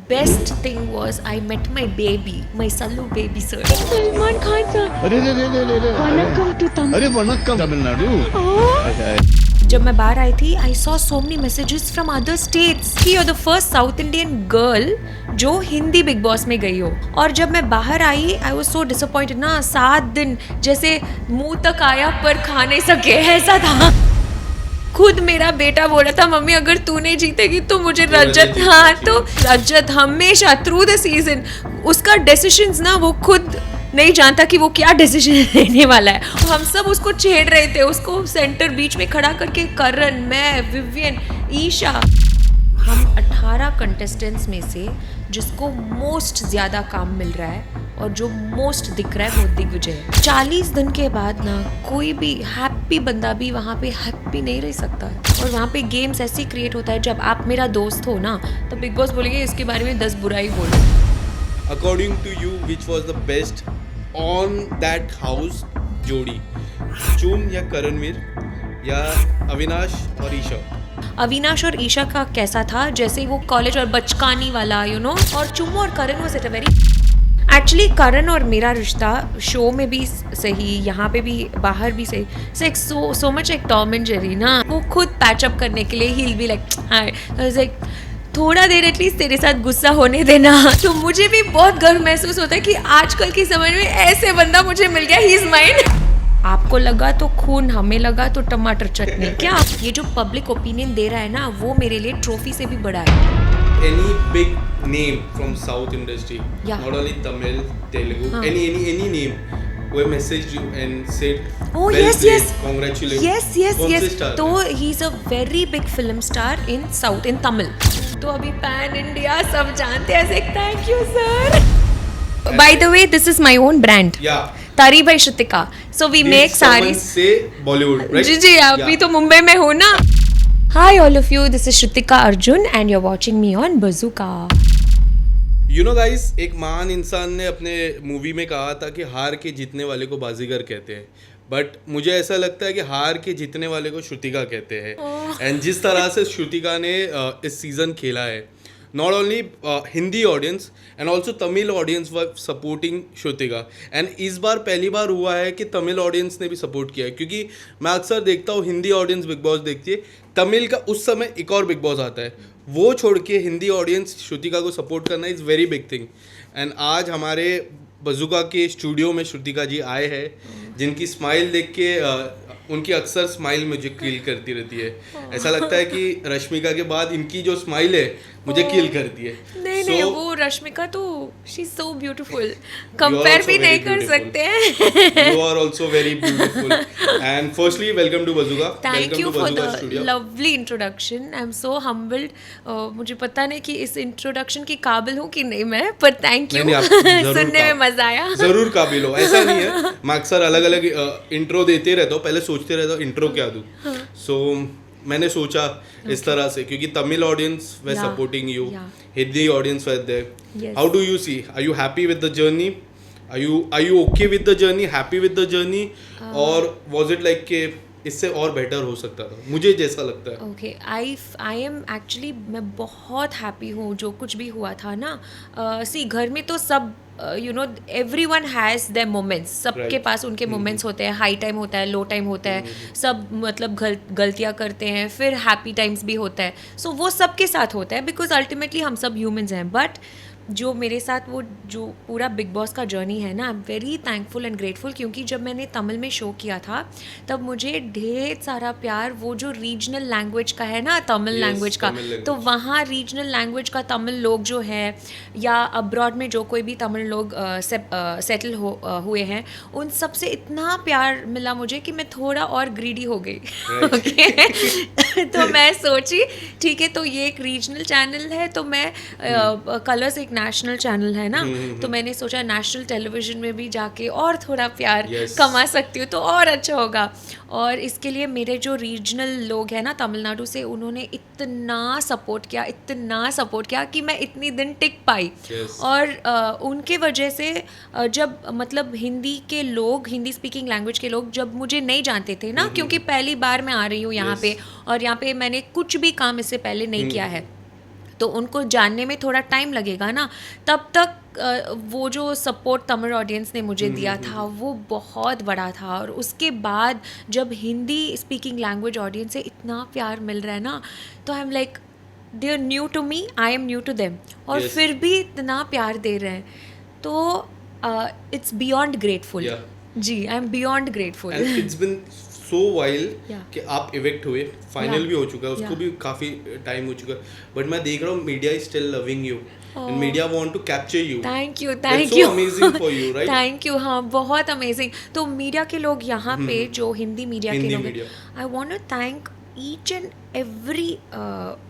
best thing was I met my baby, my Sallu baby sir. Salman Khan sir अरे रे रे रे रे रे वनकम टू तमिल अरे वनक्कम तमिलनाडु जब मैं बाहर आई थी I saw so many messages from other states कि you are the first south Indian girl जो हिंदी बिग बॉस में गई हो. और जब मैं बाहर आई आई वाज सो डिसअपॉइंटेड ना. 7 दिन जैसे मुंह तक आया पर खा नहीं सके ऐसा था. खुद मेरा बेटा बोल रहा था मम्मी अगर तू नहीं जीतेगी तो मुझे रजत. हाँ तो रजत हमेशा थ्रू द सीजन उसका डिसीजंस ना वो खुद नहीं जानता कि वो क्या डिसीजन लेने वाला है. हम सब उसको छेड़ रहे थे, उसको सेंटर बीच में खड़ा करके. करण, मैं, विवियन, ईशा, हम 18 कंटेस्टेंट्स में से जिसको मोस्ट ज़्यादा काम मिल रहा है और जो मोस्ट दिख रहा है वो दिग्विजय है. 40 दिन के बाद ना कोई भी हैप्पी बंदा भी वहाँ पे हैप्पी नहीं रह सकता है. और वहाँ पे गेम्स ऐसे क्रिएट होता है जब आप मेरा दोस्त हो ना तो बिग बॉस बोलेंगे इसके बारे में 10 बुराई बोलो. According to you, which was the best on that house जोड़ी, चुम या करणवीर या अविनाश और ईशा? अविनाश और ईशा का कैसा था जैसे वो कॉलेज और बचकानी वाला और चुम्मो और Karan was at a very actually Karan और मेरा रिश्ता शो में भी सही, यहाँ पे भी, बाहर भी सही. सो मच एक टॉम एंड जेरी ना. वो खुद पैचअप करने के लिए ही बी लाइक थोड़ा देर एटलीस्ट तेरे साथ गुस्सा होने देना. तो मुझे भी बहुत गर्व महसूस होता है कि आजकल की समझ में ऐसे बंदा मुझे मिल गया. He is mind. आपको लगा तो खून, हमें लगा तो टमाटर चटनी. क्या ये जो पब्लिक ओपिनियन दे रहा है ना वो मेरे लिए ट्रॉफी से भी बड़ा है. Any big name from South industry, Yeah. not only Tamil, Telugu, हाँ. any name, who messaged you and said, Oh well yes, played, yes. congratulations. Yes. कौन से star तो हैं? He is a very big film star in south in Tamil. तो अभी pan India सब जानते हैं. Thank you sir. By the way this is my own brand Yeah. तारी by Shrutika. So we Did make someone saris. say Bollywood, right? जी अभी Yeah. तो मुंबई में हो ना. Hi all of you, this is Shrutika Arjun and you are watching me on Bazooka. You know guys, एक महान इंसान ने अपने मूवी में कहा था कि हार के जीतने वाले को बाजीगर कहते हैं. बट मुझे ऐसा लगता है कि हार के जीतने वाले को श्रुतिका कहते हैं. एंड जिस तरह से श्रुतिका ने इस सीज़न खेला है, not only Hindi audience and also Tamil audience were supporting Shrutika. And इस बार पहली बार हुआ है कि तमिल ऑडियंस ने भी सपोर्ट किया है. क्योंकि मैं अक्सर देखता हूँ हिंदी ऑडियंस बिग बॉस देखती है, तमिल का उस समय एक और बिग बॉस आता है, वो छोड़ के हिंदी ऑडियंस श्रुतिका को सपोर्ट करना is very big thing. And आज हमारे बज़ूका के स्टूडियो में श्रुतिका जी आए हैं, जिनकी स्माइल देख के उनकी अक्सर स्माइल मुझे किल करती रहती है. ऐसा लगता है कि रश्मिका के बाद इनकी जो स्माइल है मुझे किल करती है. नहीं वो रश्मिका तो she is so beautiful. Compare भी नहीं कर सकते हैं. You are also very beautiful. And firstly, welcome to Bazooka. Thank Welcome you to for Bazooka the Studio. Lovely introduction. I am so humbled. मुझे पता नहीं कि इस इंट्रोडक्शन की काबिल हूँ कि नहीं मैं, पर थैंक यू. नहीं, आप जरूर सुनने में मजा आया. जरूर काबिल हो, ऐसा नहीं है. मैं अक्सर अलग अलग इंट्रो देते रहता हूँ, पहले सोचते रहता हूँ इंट्रो क्या दूँ. सो मैंने सोचा इस तरह से, क्योंकि Tamil audience were Yeah. Supporting you, Yeah. Hindi audience were there. Yes. How do you see, are you happy with the journey? Are you okay with the journey, happy with the journey, और was it like कि इससे और better हो सकता था? मुझे जैसा लगता है. ओके आई एम एक्चुअली मैं बहुत हैप्पी हूँ जो कुछ भी हुआ था ना. सी घर में तो सब एवरीवन हैज़ देयर मोमेंट्स. सबके Right. पास उनके मोमेंट्स होते हैं. हाई टाइम होता है, लो टाइम होता है. सब मतलब गलतियाँ करते हैं, फिर हैप्पी टाइम्स भी होता है. सो वो सबके साथ होता है बिकॉज अल्टीमेटली हम सब ह्यूमंस हैं. बट जो मेरे साथ वो जो पूरा बिग बॉस का जर्नी है ना, I am very thankful and grateful. क्योंकि जब मैंने तमिल में शो किया था तब मुझे ढेर सारा प्यार वो जो रीजनल लैंग्वेज का है ना, तमिल Yes, लैंग्वेज का, तमिल language. तो वहाँ रीजनल लैंग्वेज का तमिल लोग जो है या अब्रॉड में जो कोई भी तमिल लोग सेटल हुए हैं, उन सब से इतना प्यार मिला मुझे कि मैं थोड़ा और ग्रीडी हो गई. ओके तो मैं सोची ठीक है, तो ये एक रीजनल चैनल है तो मैं कलर्स एक नेशनल चैनल है ना, तो मैंने सोचा नेशनल टेलीविजन में भी जाके और थोड़ा प्यार Yes. कमा सकती हूँ तो और अच्छा होगा. और इसके लिए मेरे जो रीजनल लोग हैं ना तमिलनाडु से, उन्होंने इतना सपोर्ट किया कि मैं इतनी दिन टिक पाई. Yes. और उनके वजह से जब मतलब हिंदी के लोग, हिंदी स्पीकिंग लैंग्वेज के लोग जब मुझे नहीं जानते थे ना, क्योंकि पहली बार मैं आ रही हूँ यहाँ Yes. पे और यहाँ पे मैंने कुछ भी काम इससे पहले नहीं किया है, तो उनको जानने में थोड़ा टाइम लगेगा ना, तब तक वो जो सपोर्ट तमिल ऑडियंस ने मुझे दिया था वो बहुत बड़ा था। और उसके बाद जब हिंदी स्पीकिंग लैंग्वेज ऑडियंस से इतना प्यार मिल रहा है ना, तो I am like they are new to me, I am new to them, और Yes. फिर भी इतना प्यार दे रहे हैं, तो इट्स बियॉन्ड ग्रेटफुल। Yeah. जी, I am beyond grateful. And it's been so wild Yeah. कि आप इवेक्ट हुए, फाइनल Yeah. भी हो चुका है, उसको Yeah. भी काफी टाइम हो चुका है, बट मैं देख रहा हूँ media is still loving you and media want to capture you. Thank you, That's thank so you, amazing for you, right? Thank you. हाँ, बहुत अमेजिंग। तो मीडिया के लोग यहाँ पे जो हिंदी मीडिया के हिंदी लोग, media. I want to thank each and every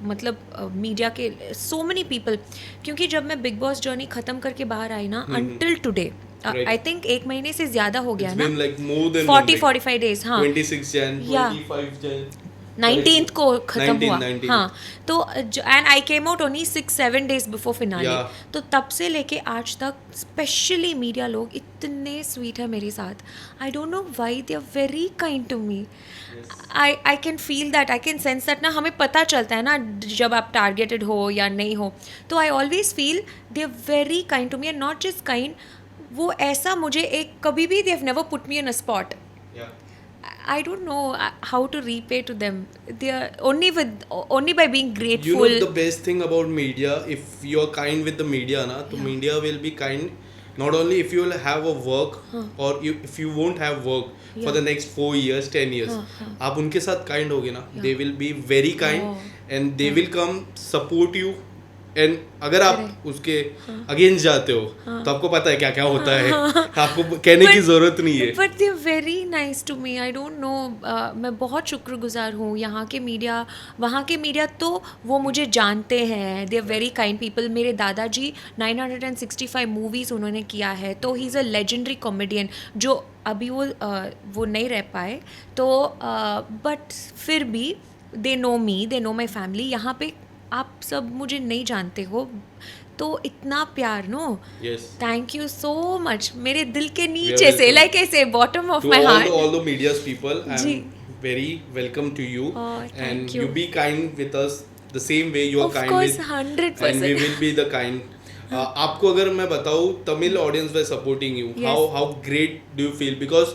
मतलब मीडिया के सो मेनी पीपल, क्योंकि जब मैं बिग बॉस जर्नी ख़त्म करके बाहर आई ना, until today Right. I think 1 महीने से ज़्यादा हो गया It's ना, been like more than 40-45 days. हाँ, 26 Jan, Yeah. 25 Jan. 19th को खत्म 19, हुआ। 19. हाँ, तो and I came out only 6-7 days before finale. Yeah. तो तब से लेके आज तक स्पेशली मीडिया लोग इतने स्वीट है मेरे साथ। I don't know why, they are very kind to me. I can feel that, I can sense that ना, हमें पता चलता है ना जब आप टारगेटेड हो या नहीं हो। तो I always feel they are very kind to me, and not just kind, वो ऐसा मुझे एक कभी भी they have never put me in a spot. Yeah. I don't know how to repay to them. They are only by being You grateful. know the best thing about media, if you are kind with the media na, to media will be kind not only if you will have a work or if you won't have work for the next 4 years 10 years, आप उनके साथ kind होगे ना, they will be very kind and they will come support you, and अगर आप उसके against जाते हो तो आपको पता है क्या क्या होता है, आपको कहने की जरूरत नहीं है। But they are very nice to me, I don't know, मैं बहुत शुक्रगुजार हूँ यहाँ के मीडिया, वहाँ के मीडिया, तो वो मुझे जानते हैं, they are very kind people. मेरे दादाजी 965 मूवीज़ उन्होंने किया है, तो he is a legendary comedian, जो अभी वो नहीं रह पाए, तो बट फिर भी they know me, they know my family. यहाँ पे आप सब मुझे नहीं जानते हो, तो इतना प्यार, no, Yes. Thank you so much, मेरे दिल के are नीचे से, welcome. लाइक ऐसे bottom of To my heart. all the media's people, जी। I'm very welcome to you, Oh, and thank you. you be kind with us the same way you are Of kind course, with, 100%. and we will be the kind. आपको अगर मैं बताऊँ, Tamil audience way supporting you, Yes. How great do you feel, because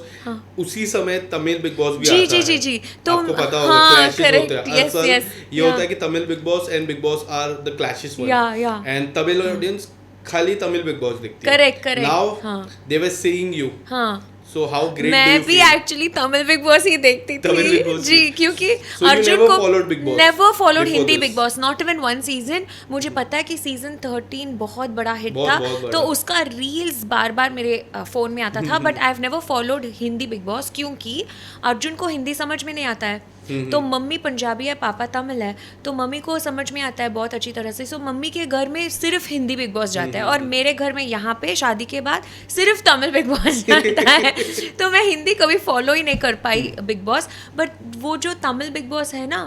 उसी समय Tamil Bigg boss भी जी, आता जी, है। जी। तो आपको पता होगा, हाँ, clashes correct. होते हैं Yes, अक्सर, yes. ये होता है कि Tamil Bigg Boss and Bigg Boss are the clashes one, Yeah, yeah. And Tamil audience खाली तमिल बिग बॉस देखती है। Correct, correct. नाउ हाँ. दे वर सीइंग यू, हाँ, सो हाउ ग्रेट मैं भी एक्चुअली तमिल बिग बॉस ही देखती तमिल थी Big Boss जी, ही। क्योंकि So you अर्जुन never को followed Big Boss never followed before Hindi this? Big boss, not even 1 season. मुझे पता है कि सीजन 13 बहुत बड़ा हिट बहुत था, बड़ा। तो उसका रील्स बार बार मेरे फ़ोन में आता था, but I have never followed Hindi big boss, क्योंकि अर्जुन को हिंदी समझ में नहीं आता है। तो मम्मी पंजाबी है, पापा तमिल है, तो मम्मी को समझ में आता है बहुत अच्छी तरह से। सो मम्मी के घर में सिर्फ हिंदी बिग बॉस जाता है, और मेरे घर में यहाँ पे शादी के बाद सिर्फ तमिल बिग बॉस जाता है। तो मैं हिंदी कभी फॉलो ही नहीं कर पाई बिग बॉस, बट वो जो तमिल बिग बॉस है ना,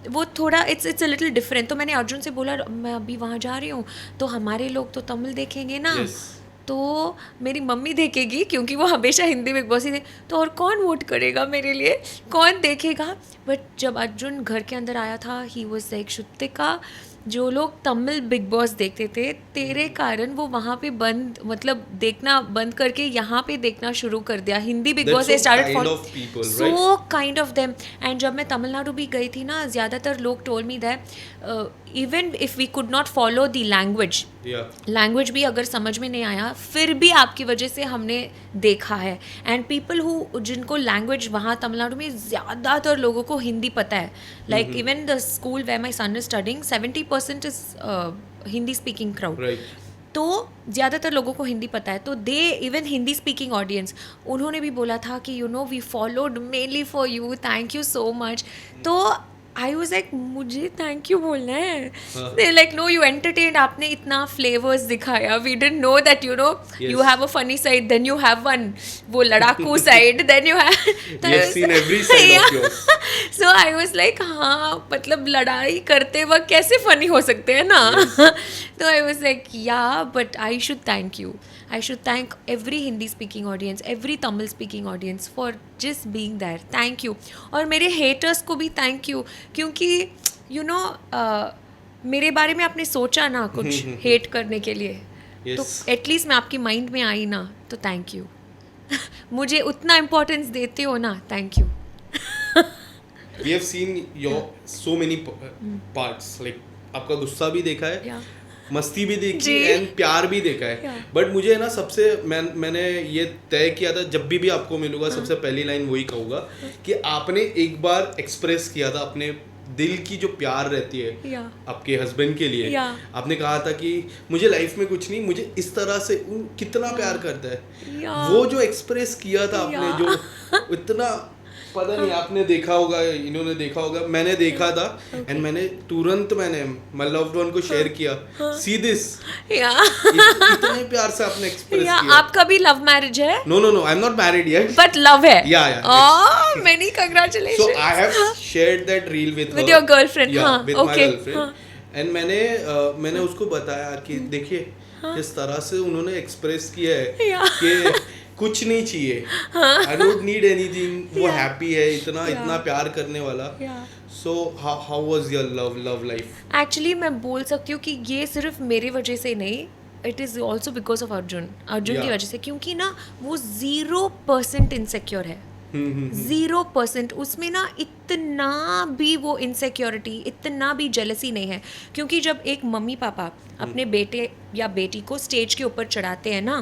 वो थोड़ा इट्स अ लिटिल डिफरेंट। तो मैंने अर्जुन से बोला, मैं अभी वहाँ जा रही हूँ, तो हमारे लोग तो तमिल देखेंगे ना, Yes. तो मेरी मम्मी देखेगी, क्योंकि वो हमेशा हिंदी बिग बॉस ही देख, तो और कौन वोट करेगा मेरे लिए, कौन देखेगा। बट जब अर्जुन घर के अंदर आया था, ही वाज लाइक, श्रुतिका, जो लोग तमिल बिग बॉस देखते थे, तेरे कारण वो वहाँ पे मतलब देखना बंद करके यहाँ पे देखना शुरू कर दिया। Hindi Bigg That's Boss they so started kind follow, of people, so kind of them. एंड जब मैं तमिलनाडु भी गई थी ना, ज़्यादातर लोग told me that even if we could not follow the language भी अगर समझ में नहीं आया, फिर भी आपकी वजह से हमने देखा है। एंड पीपल हु जिनको लैंग्वेज वहाँ तमिलनाडु में ज़्यादातर लोगों को हिंदी पता है, like even the school where my son is studying 70% is Hindi speaking crowd, तो ज़्यादातर लोगों को हिंदी पता है। तो they even Hindi speaking audience, उन्होंने भी बोला था कि you know we followed mainly for you, thank you so much. तो आई वॉज लाइक, मुझे थैंक यू बोलना है। दे लाइक, नो यू एंटरटेन्ड, आपने इतना फ्लेवर्स दिखाया, we didn't know that you know you have a funny side, then you have one वो लड़ाकू side, then you so I was like, हाँ मतलब लड़ाई करते वक्त कैसे फनी हो सकते हैं ना। तो आई वॉज लाइक, या but I should thank you, I should thank every Hindi speaking audience, every Tamil speaking audience for just being there. Thank you. और मेरे haters को भी thank you, क्योंकि you know मेरे बारे में आपने सोचा ना कुछ हेट करने के लिए, Yes. तो एटलीस्ट मैं आपकी माइंड में आई ना, तो थैंक यू। मुझे उतना इम्पोर्टेंस देते हो ना, thank you. We have seen your so many parts, like आपका गुस्सा भी देखा है, Yeah. मस्ती भी देखी जी। एंड प्यार भी देखा है। Yeah. बट मुझे ना सबसे मैंने ये तय किया था, जब भी आपको मिलूंगा हाँ। सबसे पहली लाइन वही कहूँगा कि आपने एक बार एक्सप्रेस किया था अपने दिल की जो प्यार रहती है Yeah. आपके हस्बैंड के लिए। Yeah. आपने कहा था कि मुझे लाइफ में कुछ नहीं, मुझे इस तरह से कितना प्यार करता है। Yeah. वो जो एक्सप्रेस किया था आपने, Yeah. जो इतना पता नहीं आपने देखा होगा, इन्होंने देखा होगा, मैंने देखा था एंड मैंने तुरंत माय लव्ड वन को शेयर किया, सी दिस, Yeah. इतने प्यार से आपने एक्सप्रेस Yeah, किया। आपका भी लव मैरिज है? No no no, I am not married yet, but love है? Yeah, yeah, Oh, many so congratulations. I have shared that reel with With her. your girlfriend, Yeah, हाँ, with my okay, girlfriend. हाँ. And मैंने उसको बताया कि देखिए जिस तरह से उन्होंने एक्सप्रेस किया है Yeah. कि कुछ नहीं चाहिए, आई डोंट नीड एनीथिंग, वो हैप्पी है, इतना प्यार करने वाला। Yeah. So how was your love life? Actually मैं बोल सकती हूँ कि ये सिर्फ मेरी वजह से नहीं, it is also because of Arjun की Yeah. वजह से, क्योंकि ना वो 0% इनसिक्योर है। 0%। उसमें ना इतना भी वो इनसिक्योरिटी, इतना भी जेलसी नहीं है, क्योंकि जब एक मम्मी पापा अपने बेटे या बेटी को स्टेज के ऊपर चढ़ाते हैं ना,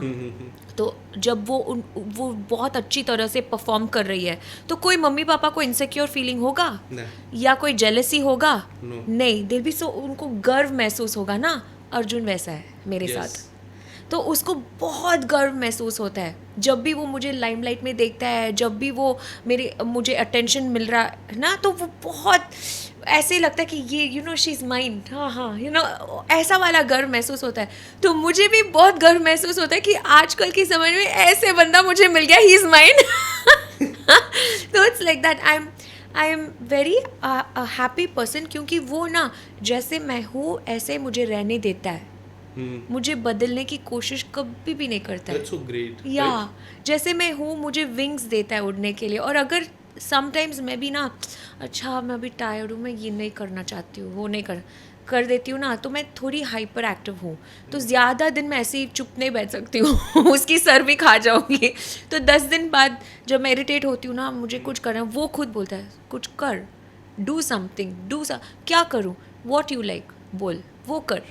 तो जब वो बहुत अच्छी तरह से परफॉर्म कर रही है, तो कोई मम्मी पापा को इनसिक्योर फीलिंग होगा या कोई जेलसी होगा? नहीं, दिल भी सो उनको गर्व महसूस होगा ना। अर्जुन वैसा है मेरे Yes. साथ, तो उसको बहुत गर्व महसूस होता है जब भी वो मुझे लाइमलाइट में देखता है, जब भी वो मुझे अटेंशन मिल रहा है ना, तो वो बहुत ऐसे लगता है कि ये शी इज़ माइन, हाँ ऐसा वाला गर्व महसूस होता है। तो मुझे भी बहुत गर्व महसूस होता है कि आजकल के समय में ऐसे बंदा मुझे मिल गया, ही इज़ माइन। तो it's like that, I am very happy person, क्योंकि वो ना जैसे मैं हूँ ऐसे मुझे रहने देता है, मुझे बदलने की कोशिश कभी भी नहीं करता है। That's so great. या जैसे मैं हूँ मुझे विंग्स देता है उड़ने के लिए। और अगर समटाइम्स मैं भी ना, अच्छा मैं अभी टायर्ड हूँ, मैं ये नहीं करना चाहती हूँ, वो नहीं कर देती हूँ ना, तो मैं थोड़ी हाइपर एक्टिव हूँ, तो ज़्यादा दिन मैं ऐसे ही चुप नहीं बैठ सकती हूँ। उसकी सर भी खा जाऊँगी। तो 10 दिन बाद जब मैं इरिटेट होती हूँ ना, मुझे कुछ करना, वो खुद बोलता है कुछ कर, डू समथिंग, क्या करूँ, वॉट यू लाइक, बोल, वो कर।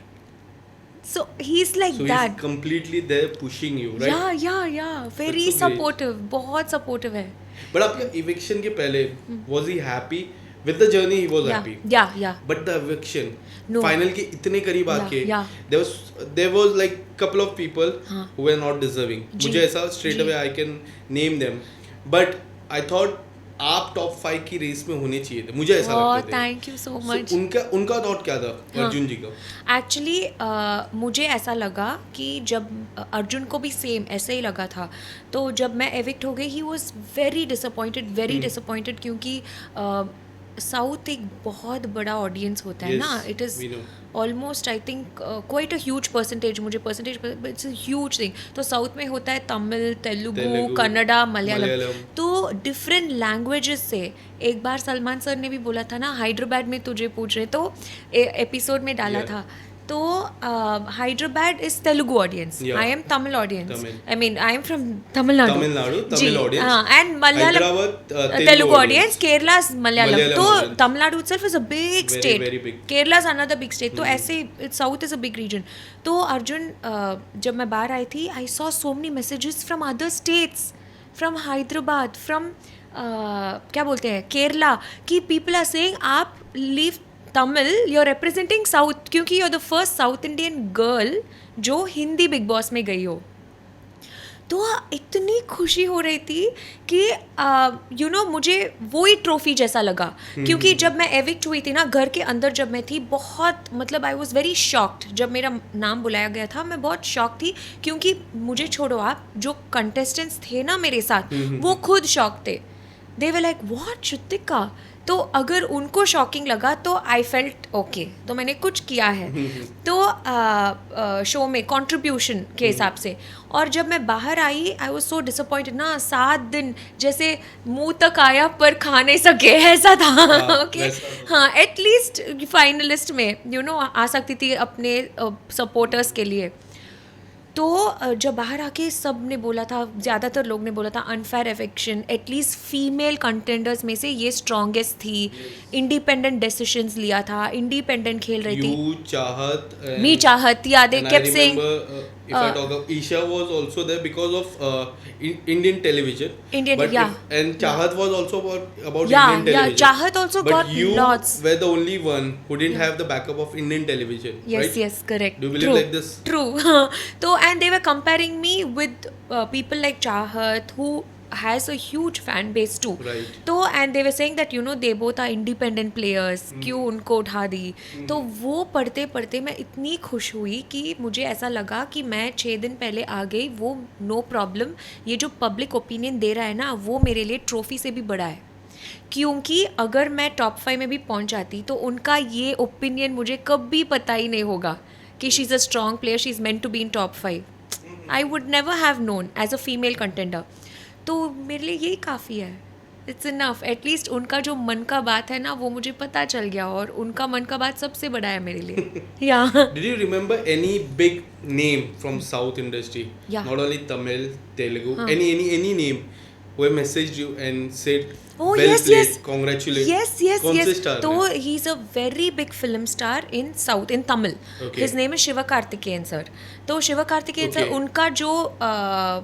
So he's like so that. he's completely there pushing you, right? Yeah. Very That's so great. supportive. बहुत supportive है. But आपके eviction के पहले was he happy with the journey? He was happy. Yeah. But the eviction, No. final के इतने करीब आके, yeah. there was like couple of people हाँ. who were not deserving. जी. मुझे ऐसा straight away I can name them. But I thought आप top 5 की race में होने चाहिए थे, मुझे ऐसा लगता था। Thank you so much. उनका थॉट क्या था अर्जुन जी का? एक्चुअली मुझे ऐसा लगा कि जब अर्जुन को भी सेम ऐसे ही लगा था, तो जब मैं एविक्ट हो गई, ही वॉज वेरी डिसअपॉइंटेड, क्योंकि साउथ एक बहुत बड़ा ऑडियंस होता है ना, it is almost I think quite a huge percentage, मुझे percentage it's a huge thing. तो साउथ में होता है तमिल, तेलुगु, कन्नड़ा, मलयालम, तो डिफरेंट लैंग्वेजेस से। एक बार सलमान सर ने भी बोला था ना, हैदराबाद में तुझे पूछ रहे, तो एपिसोड में डाला था, तो Hyderabad is Telugu audience, I am Tamil audience, I mean I am from Tamil Nadu Tamil audience, हाँ, एंड मलयालम तेलुगु ऑडियंस, केरला मलयालम। तो Tamil Nadu itself is a big state, Kerala is another big state, तो ऐसे south is a big region। तो अर्जुन जब मैं बाहर आई थी, I saw so many messages from other states, from Hyderabad, from क्या बोलते हैं, केरला, कि people are saying आप leave Tamil, you are representing south, क्योंकि you are the first south Indian girl जो हिंदी बिग बॉस में गई हो। तो इतनी खुशी हो रही थी कि मुझे वही ट्रॉफी जैसा लगा, क्योंकि जब मैं एविक्ट हुई थी ना, घर के अंदर जब मैं थी, बहुत मतलब आई वॉज वेरी शॉक्ड। जब मेरा नाम बुलाया गया था, मैं बहुत शॉक थी, क्योंकि मुझे छोड़ो, आप जो कंटेस्टेंट्स थे ना मेरे साथ, वो खुद शॉक थे। They were like, what, Shrutika? तो अगर उनको शॉकिंग लगा तो आई फेल्ट ओके, तो मैंने कुछ किया है तो शो में कंट्रीब्यूशन के हिसाब से। और जब मैं बाहर आई आई वाज सो डिसअपॉइंटेड ना, 7 दिन जैसे मुंह तक आया पर खा नहीं सके ऐसा था ओके। हाँ एटलीस्ट फाइनलिस्ट में आ सकती थी अपने सपोर्टर्स के लिए। तो जब बाहर आके सब ने बोला था, ज़्यादातर लोग ने बोला था unfair affection, at least female contenders में से ये स्ट्रॉन्गेस्ट थी, इंडिपेंडेंट डिसीजंस लिया था, इंडिपेंडेंट खेल रही थी। You, Chahat, and, मी चाहत याद and I kept saying remember, if I talk of Isha was also there because of Indian television. Indian, yeah. And Chahat was also about Yeah, Indian television. Chahat also but got you lots. were the only one who didn't have the backup of Indian television. Yes, right? yes, correct. Do you believe True. like this? True. So, and they were comparing me with people like Chahat who has a huge fan base too. Right. तो and they were saying that they both are independent players, क्यों उनको उठा दी। तो वो पढ़ते पढ़ते मैं इतनी खुश हुई कि मुझे ऐसा लगा कि मैं 6 दिन पहले आ गई, वो नो प्रॉब्लम। ये जो पब्लिक ओपिनियन दे रहा है ना, वो मेरे लिए ट्रॉफी से भी बड़ा है, क्योंकि अगर मैं टॉप 5 में भी पहुंच जाती तो उनका ये ओपिनियन मुझे कभी पता ही नहीं होगा कि she is a strong player, she is meant to be in top 5। I would never have known as a female contender. तो मेरे लिए यही काफ़ी है, इट्स इनफ। एटलीस्ट उनका जो मन का बात है ना वो मुझे पता चल गया, और उनका मन का बात सबसे बड़ा है मेरे लिए। या Did you remember any big name from South industry? Yeah. Not only Tamil, Telugu, any name who have messaged you and said, Oh, well yes, played, yes. congratulations. Yes. कौन से star तो हैं? ही is a very big film star in south, in Tamil. Okay. His name is Shiva Karthikeyan sir. तो Shiva Karthikeyan sir, Okay. उनका जो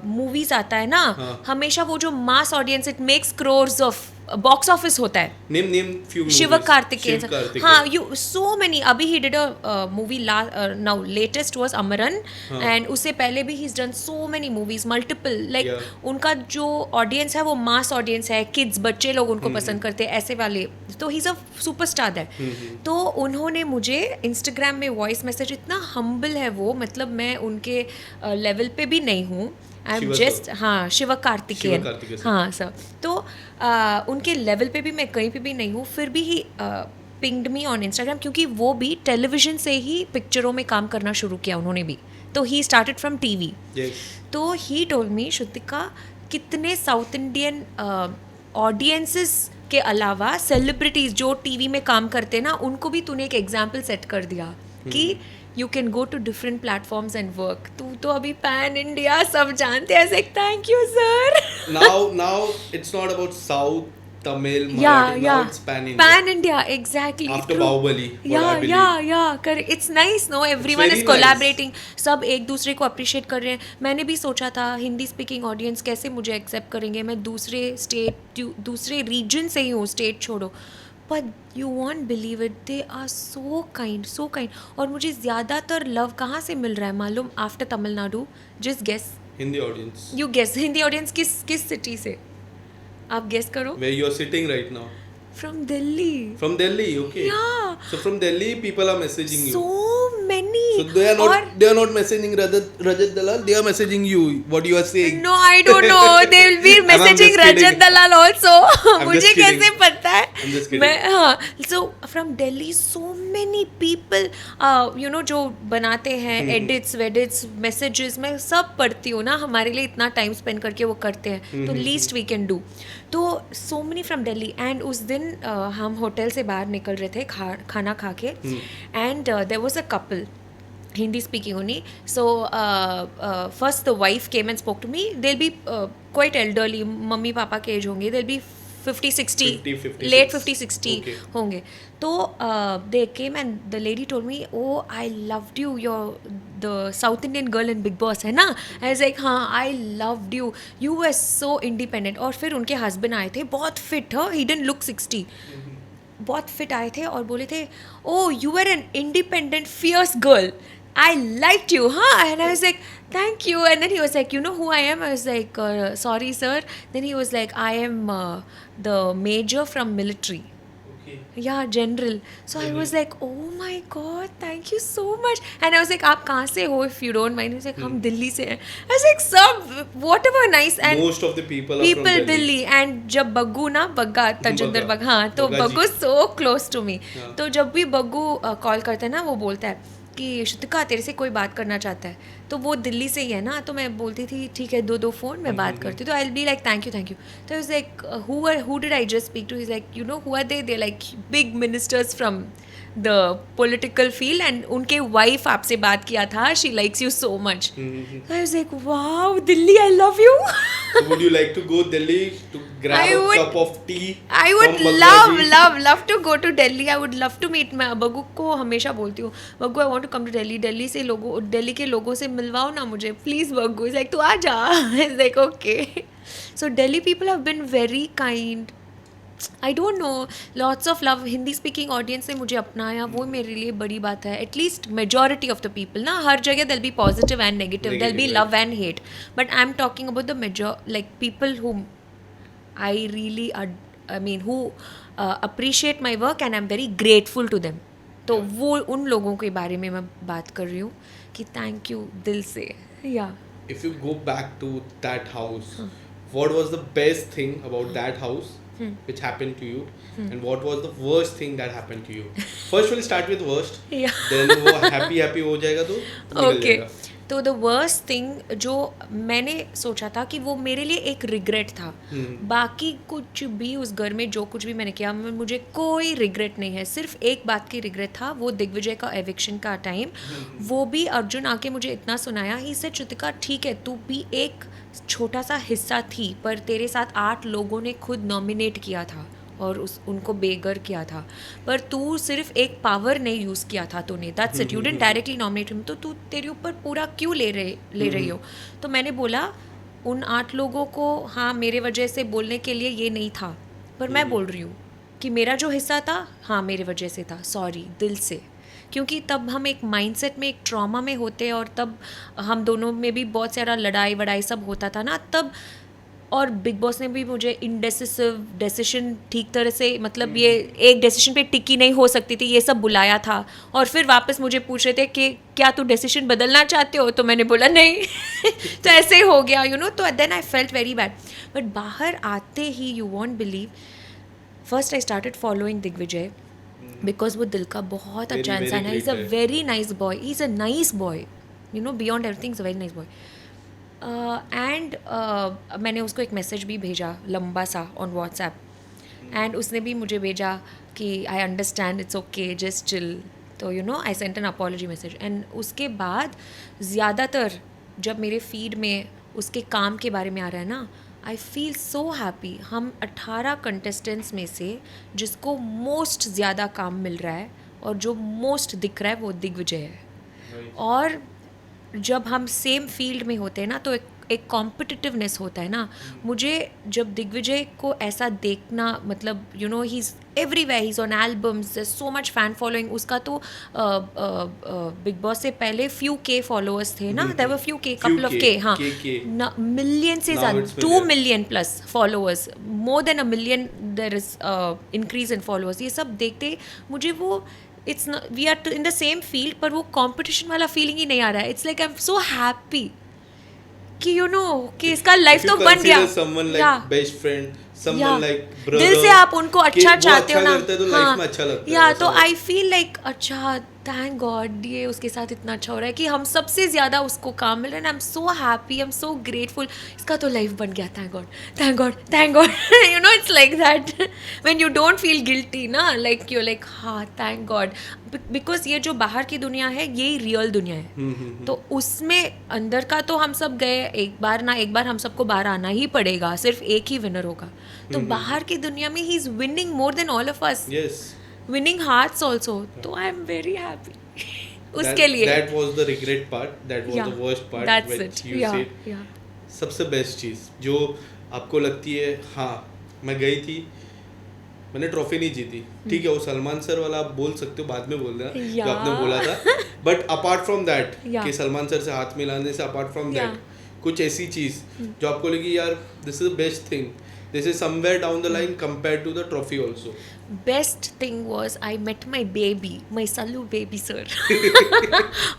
movies आता है ना, हाँ. हमेशा वो जो mass audience, it makes crores of box office होता है। Name few movies. Shiv Karthikeyan Shiv sir, Karthikeyan. हाँ, यू सो मेनी। अभी ही did a movie now latest was Amaran, and उससे पहले भी he is done so many movies, multiple. Like Yeah. उनका जो ऑडियंस है वो मास ऑडियंस है, किड्स, बच्चे लोग उनको पसंद करते हैं, ऐसे वाले। तो ही इज़ अ सुपरस्टार है। तो उन्होंने मुझे इंस्टाग्राम में वॉइस मैसेज, इतना हम्बल है वो, मतलब मैं उनके लेवल पे भी नहीं हूँ। I am Shiva just, sir. हाँ, शिवा कार्तिकेयन, शिवा कार्तिकेयन sir. हाँ सर। तो उनके लेवल पे भी मैं कहीं पे भी नहीं हूँ, फिर भी ही पिंग्ड मी ऑन इंस्टाग्राम, क्योंकि वो भी टेलीविजन से ही पिक्चरों में काम करना शुरू किया उन्होंने भी। तो he started from TV. Yes. तो ही टोल्ड मी, श्रुतिका, कितने साउथ इंडियन ऑडियंसेस के अलावा सेलिब्रिटीज जो टीवी में काम करते हैं ना, उनको भी तूने एक एग्जाम्पल सेट कर दिया कि you can go to different platforms and work. तू तो अभी पैन इंडिया, सब जानते हैं। Thank you sir. Now it's not about South, Tamil, Marathi. Now it's pan India. Pan India, exactly. After True. Bahubali, what I believe. Yeah, correct. It's nice, no? Everyone very is collaborating. सब एक दूसरे को appreciate कर रहे हैं। मैंने भी सोचा था हिंदी स्पीकिंग ऑडियंस कैसे मुझे एक्सेप्ट करेंगे, मैं दूसरे स्टेट, दूसरे रीजन से ही हूँ, स्टेट छोड़ो। But you won't believe it, they are so kind, so kind. और मुझे ज़्यादातर लव कहाँ से मिल रहा है मालूम? After Tamil Nadu, just guess. Hindi audience. You guess. Hindi audience किस सिटी से? आप गेस करो। Where you are sitting right now. From Delhi. From Delhi, okay. Yeah. So from Delhi, people are messaging you. So many. So they are not और they are not messaging Rajat Dalal. They are messaging you. What you are saying. No, I don't know. They will be I'm messaging just kidding. Rajat Dalal also. मुझे just kidding. कैसे पता है? I'm just kidding. मैं, हाँ. So from Delhi, so many people, जो बनाते हैं edits, messages, मैं सब पढ़ती हूँ ना, हमारे लिए इतना टाइम स्पेंड करके वो करते हैं, तो least we can do. तो so many from Delhi, and उस दिन हम होटल से बाहर निकल रहे थे खाना खा के, and there was a couple, Hindi speaking only. So first the wife came and spoke to me. They'll be quite elderly, mummy papa के एज होंगे, they'll be 50-60, 50, late 56. 50-60 Okay. होंगे. तो they came and the lady told me, oh, I loved you, you're the South Indian girl in Big Boss, है ना? I was like, हाँ, I loved you, you were so independent. और फिर उनके husband आए थे, बहुत फिट, हाँ, he didn't look 60, बहुत फिट आए थे और बोले थे, oh, you were an independent, fierce girl, I liked you, huh? And I was like, thank you. And then he was like, you know who I am? I was like, sorry, sir. Then he was like, I am the major from military. Yeah, general. So I was like, oh my god, thank you so much. And I was like, आप कहाँ से हो if you don't mind? He was like, हम दिल्ली से हैं. I was like, sir, whatever, nice. And Most of the people are from Delhi. Delhi. And जब बग्गू ना बग्गा तजिंदर बग्गा, बग्गा, हाँ, तो बग्गा जी. बग्गू so close to me. हाँ. तो जब भी बग्गू कॉल करता है ना, वो बोलता है कि श्रुतिका तेरे से कोई बात करना चाहता है. तो वो दिल्ली से ही है ना, तो मैं बोलती थी ठीक है दो फ़ोन मैं बात करती हूँ. तो I will be like thank you. तो is like who did I just speak to. Is like you know who are they like big ministers from the political field and उनके वाइफ आपसे बात किया था. She likes you so much. I was like wow Delhi I love you. So would you like to go Delhi to grab a cup of tea? I would love to go to Delhi. I would love to meet. मैं बग्गू को हमेशा बोलती हूँ, बग्गू I want to come to Delhi. Delhi के लोगों से मिलवाओ ना मुझे प्लीज़ बग्गू. It's like तू आ जा. It's like okay. So Delhi people have been very kind. I don't know, lots of love. Hindi speaking audience ने मुझे अपनाया, वो मेरे लिए बड़ी बात है. At least majority of the people ना, हर जगह they'll be positive and negative, they'll be love and hate, but I am talking about the like people whom I really I mean who appreciate my work and I'm very grateful to them. तो वो उन लोगों के बारे में मैं बात कर रही हूँ कि थैंक यू दिल से. या If you go back to that house, what was the best thing about that house which happened to you, and what was the worst thing that happened to you? First we'll start with worst. Yeah. Then वो happy हो जाएगा तो निकल okay. जाएगा. तो the worst thing जो मैंने सोचा था कि वो मेरे लिए एक रिग्रेट था. बाकी कुछ भी उस घर में जो कुछ भी मैंने किया मुझे कोई रिग्रेट नहीं है. सिर्फ एक बात की रिग्रेट था, वो दिग्विजय का एविक्शन का टाइम. वो भी अर्जुन आके मुझे इतना सुनाया, ही से श्रुतिका ठीक है तू भी एक छोटा सा हिस्सा थी, पर तेरे साथ 8 लोगों ने खुद नॉमिनेट किया था और उनको बेगर किया था, पर तू सिर्फ एक पावर नहीं यूज़ किया था तूने. That's it. You didn't directly nominate him. तो तू तेरे ऊपर पूरा क्यों ले रही हो. तो मैंने बोला उन 8 लोगों को हाँ मेरे वजह से बोलने के लिए ये नहीं था, पर मैं बोल रही हूँ कि मेरा जो हिस्सा था हाँ मेरे वजह से था. सॉरी दिल से. क्योंकि तब हम एक माइंडसेट में एक ट्रॉमा में होते और तब हम दोनों में भी बहुत सारा लड़ाई वड़ाई सब होता था ना तब. और बिग बॉस ने भी मुझे इंडेसिसिव डिसीजन ठीक तरह से मतलब ये एक डिसीजन पे टिकी नहीं हो सकती थी ये सब बुलाया था. और फिर वापस मुझे पूछ रहे थे कि क्या तू डिसीजन बदलना चाहते हो, तो मैंने बोला नहीं. तो ऐसे ही हो गया यू नो. तो then I felt very bad. But बाहर आते ही you won't believe, first I started following Digvijay because वो दिल का बहुत अच्छा इंसान है. He is a very nice boy. He is a nice boy you know, beyond everything is a very nice boy. And मैंने उसको एक मैसेज भी भेजा लंबा सा ऑन व्हाट्सएप, एंड उसने भी मुझे भेजा कि I understand it's okay just chill. तो you know I sent an apology message. And उसके बाद ज़्यादातर जब मेरे फीड में उसके काम के बारे में आ रहा है ना, आई फील सो हैप्पी. हम 18 कंटेस्टेंट्स में से जिसको मोस्ट ज़्यादा काम मिल रहा है और जो मोस्ट दिख रहा है वो दिग्विजय है. और जब हम सेम फील्ड में होते हैं ना तो एक कॉम्पिटिटिवनेस होता है ना. मुझे जब दिग्विजय को ऐसा देखना मतलब you know he is everywhere, he is on albums, so much fan following. उसका तो बिग बॉस से पहले फ्यू के फॉलोअर्स थे ना, there were few K couple of K हाँ मिलियन से ज़्यादा 2 million plus followers, more than 1 million there is increase in followers. ये सब देखते मुझे वो it's we are in the same field पर वो कंपटीशन वाला फीलिंग ही नहीं आ रहा है. It's like I am so happy कि यू नो कि इसका लाइफ तो बन गया. someone like best friend, someone like brother, दिल से आप उनको अच्छा चाहते हो ना, तो लाइफ में अच्छा लगता है. या तो आई फील लाइक अच्छा थैंक गॉड ये उसके साथ इतना अच्छा हो रहा है कि हम सबसे ज़्यादा उसको काम मिल रहा है. I am so happy, I am so grateful. इसका तो लाइफ बन गया. Thank God thank God thank God. You know it's like that when you don't feel guilty ना, लाइक यू लाइक हाँ थैंक गॉड. बिकॉज ये जो बाहर की दुनिया है यही रियल दुनिया है. तो उसमें अंदर का तो हम सब गए एक बार ना एक बार हम सबको बाहर आना ही पड़ेगा. सिर्फ एक ही विनर होगा. तो बाहर की दुनिया में he is winning more than all of us, winning hearts also. तो I am very happy उसके लिए. That was the regret part, that was the worst part. That's which it. you said. सबसे बेस्ट चीज़ जो आपको लगती है हाँ मैं गई थी मैंने ट्रॉफी नहीं जीती, ठीक है वो सलमान सर वाला आप बोल सकते हो, बाद में बोल देना जो आपने बोला था. बट अपार्ट फ्रॉम दैट कि सलमान सर से हाथ मिलाने से अपार्ट फ्रॉम दैट कुछ ऐसी चीज़ जो आपको लगी यार this is the best thing this is somewhere down the line compared to the trophy also. Best thing was I met my baby, my Sallu baby sir.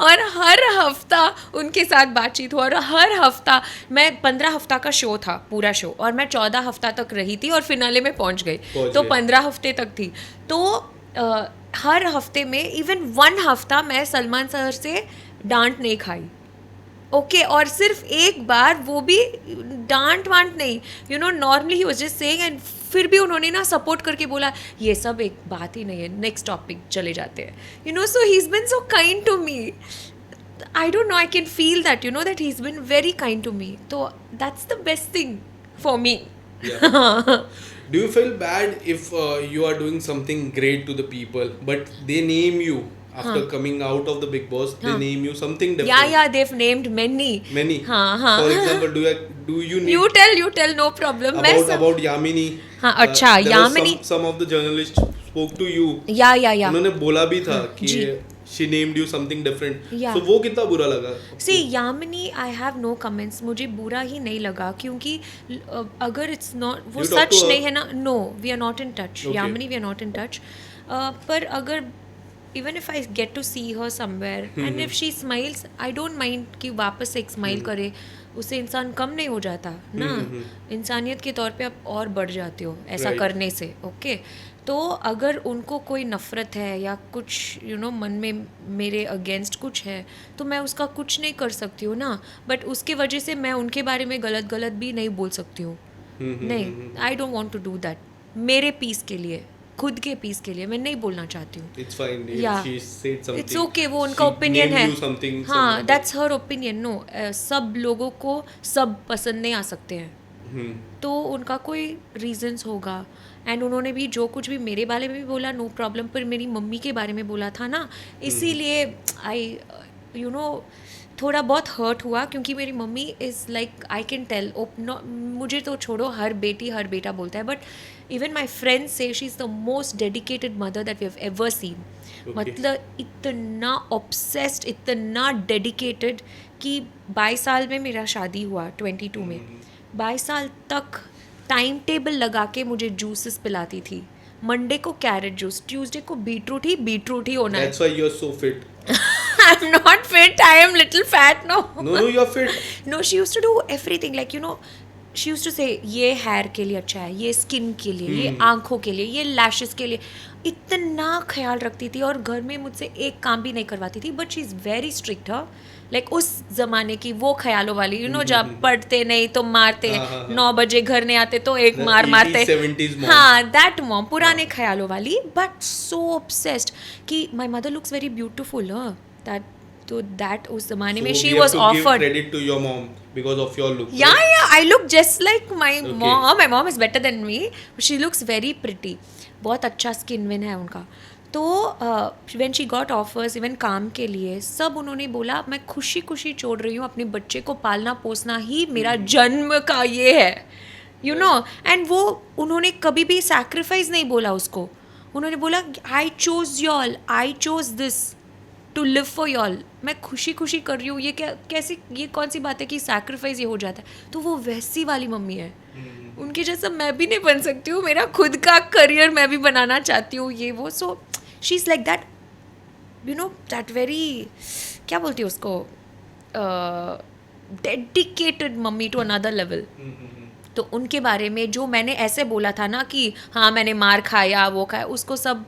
और हर हफ्ता उनके साथ बातचीत हुआ, और हर हफ्ता मैं 15 हफ्ता का शो था पूरा शो, और मैं 14 हफ्ता तक रही थी और फिनाले में पहुंच गई, तो 15 हफ्ते तक थी। तो हर हफ्ते में इवन 1 हफ्ता मैं सलमान सर से डांट नहीं खाई, ओके और सिर्फ एक बार, वो भी डांट वांट नहीं, you know normally he was just saying, and फिर भी उन्होंने ना सपोर्ट करके बोला ये सब एक बात ही नहीं है, नेक्स्ट टॉपिक चले जाते हैं, you know. So he is been so kind to me, I don't know, I can feel that, you know, that he is been very kind to me, तो that's the best thing for me. Do you feel bad if you are doing something great to the people, but they name you after coming out of the Big Boss? They name you something different. Yeah, they've named many. Many. हाँ. For example, do you name You tell, no problem. about Yamini? हाँ, अच्छा, there was Yamini. Some of the journalists spoke to you. Yeah. उन्होंने बोला भी था कि she named you something different. Yeah. So वो कितना बुरा लगा? See, Yamini, I have no comments. मुझे बुरा ही नहीं लगा, क्योंकि अगर it's not, वो सच नहीं है ना, no, we are not in touch. Okay. Yamini, we are not in touch. पर अगर even if I get to see her somewhere and if she smiles, I don't mind कि वापस एक स्माइल करे, उससे इंसान कम नहीं हो जाता ना, इंसानियत के तौर पे आप और बढ़ जाते हो ऐसा करने से, ओके। तो अगर उनको कोई नफ़रत है या कुछ यू नो मन में मेरे अगेंस्ट कुछ है, तो मैं उसका कुछ नहीं कर सकती हूँ ना, बट उसके वजह से मैं उनके बारे में गलत भी नहीं बोल सकती हूँ, नहीं, I don't want to do that, मेरे पीस के लिए, खुद के पीस के लिए मैं नहीं बोलना चाहती हूँ। It's fine. Yeah. She said something. It's okay, वो उनका ओपिनियन है। हाँ, that's her opinion. No, सब लोगों को सब पसंद नहीं आ सकते हैं, तो उनका कोई रीजंस होगा, एंड उन्होंने भी जो कुछ भी मेरे बारे में भी बोला, नो प्रॉब्लम, पर मेरी मम्मी के बारे में बोला था ना, इसीलिए आई यू नो थोड़ा बहुत हर्ट हुआ, क्योंकि मेरी mummy is like, I can tell, मुझे तो छोड़ो, हर बेटा बोलता है, बट इवन माई फ्रेंड्स से she is the most dedicated mother that we have ever seen. मतलब इतना ऑब्सेस्ड, इतना डेडिकेटेड कि 22 साल में मेरा शादी हुआ, 22 में, 22 साल तक टाइम टेबल लगा के मुझे जूसेस पिलाती थी। मंडे को कैरेट जूस, ट्यूसडे को बीटरूट ही होना है। That's why you're so fit. I'm not fit, I am little fat now. No, you're fit. No, she used to do everything, like you know, she used to say ये hair के लिए अच्छा है, ये skin के लिए, ये आंखों के लिए, ये लैशेस के लिए, इतना ख्याल रखती थी, और घर में मुझसे एक काम भी नहीं करवाती थी, but she is very strict. Like उस जमाने की वो ख्यालों वाली, यू नो, जब पढ़ते नहीं तो मारते, 9 बजे घर नहीं आते तो एक मारते, हाँ, दैट मॉम, पुराने ख्यालों वाली, बट सो ऑब्सेस्ड कि my mother looks very beautiful, that, तो दैट उस जमाने में she was offered credit to your mom because of your look. Yeah, I look just like my mom. My mom is better than me. She looks very pretty. बहुत अच्छा skin win है उनका। तो when she got offers even काम के लिए, सब उन्होंने बोला मैं खुशी छोड़ रही हूँ, अपने बच्चे को पालना पोसना ही मेरा जन्म का ये है, यू नो। एंड वो उन्होंने कभी भी सैक्रिफाइस नहीं बोला उसको, उन्होंने बोला I chose y'all, I chose this to live for y'all, मैं खुशी कर रही हूँ, ये कैसी, ये कौन सी बात है कि सैक्रिफाइस ये हो जाता है। तो वो वैसी वाली मम्मी है, उनके जैसा मैं भी नहीं बन सकती हूँ, मेरा खुद का करियर मैं भी बनाना चाहती हूँ, ये वो। So she is like that, you know, that very, क्या बोलती है उसको, dedicated mummy to another level. तो उनके बारे में जो मैंने ऐसे बोला था ना कि हाँ मैंने मार खाया, वो खाया, उसको सब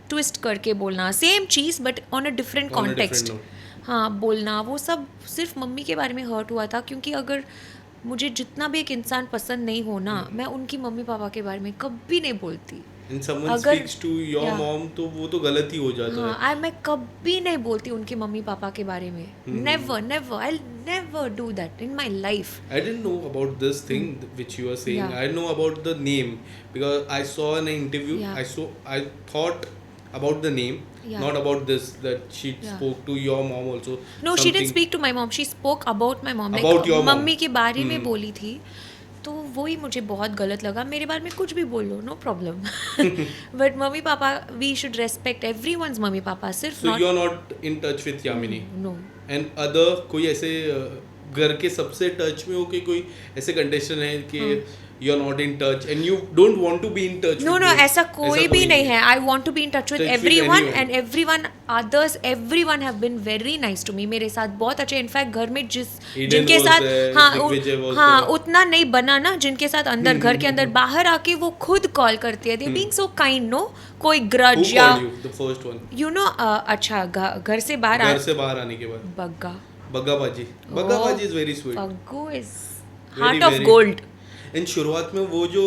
ट्विस्ट करके बोलना, same cheese but on a different context, हाँ, बोलना, वो सब सिर्फ मम्मी के बारे में हर्ट हुआ था। क्योंकि अगर मुझे जितना भी एक इंसान पसंद नहीं हो ना, मैं उनकी मम्मी पापा के बारे में कभी नहीं बोलती। And someone speaks to your mom, तो वो तो गलत ही हो जाता है। मैं कभी नहीं बोलती उनके मम्मी पापा के बारे में, never, I'll never do that in my life. I didn't know about this thing which you are saying. Yeah. I know about the name because I saw an interview. Yeah. I thought about the name, Yeah. not about this, that she spoke to your mom also. No, she didn't speak to my mom. She spoke about my mom. About your mom. Mummy के बारे में बोली थी, तो वही मुझे बहुत गलत लगा। मेरे बारे में कुछ भी बोल लो, no problem, but mummy papa, we should respect everyone's mummy papa, सिर्फ So you are not in touch with Yamini. No. And other कोई ऐसे घर के सबसे टच में हो कि कोई ऐसे कंडीशन है कि you are not in touch and you don't want to be in touch no with no them. ऐसा कोई भी नहीं है. I want to be in touch with Touch with everyone anyone. And everyone others. Everyone have been very nice to me. मेरे साथ बहुत अच्छे. In fact घर में Eden जिनके was साथ there, हाँ Digvijay was हाँ there. उतना नहीं बना ना, जिनके साथ अंदर घर के अंदर बाहर आके वो खुद कॉल करती है. They being so kind. No कोई Who ग्रज या called you? The first one. You know अच्छा घर से बाहर घर से बाहर आने के बाद. बग्गा. बग्गा बाजी. बग्गा बाजी is very sweet. Baggu is Very, heart of very- gold. इन शुरुआत में वो जो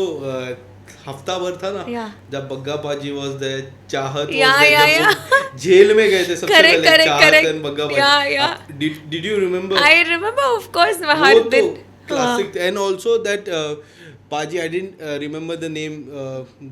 हफ्ता भर था ना, Yeah. जब बग्गा बाजी was there, चाहत was Yeah, there, yeah, जब वो जेल में गए थे सबसे Correct, पहले, correct, चाहत correct. and बग्गा Yeah, बाजी. yeah. Did you remember? I remember of course मैं वो हर तो दिन. क्लासिक. एंड ऑल्सो दैट पाजी, I didn't remember the name,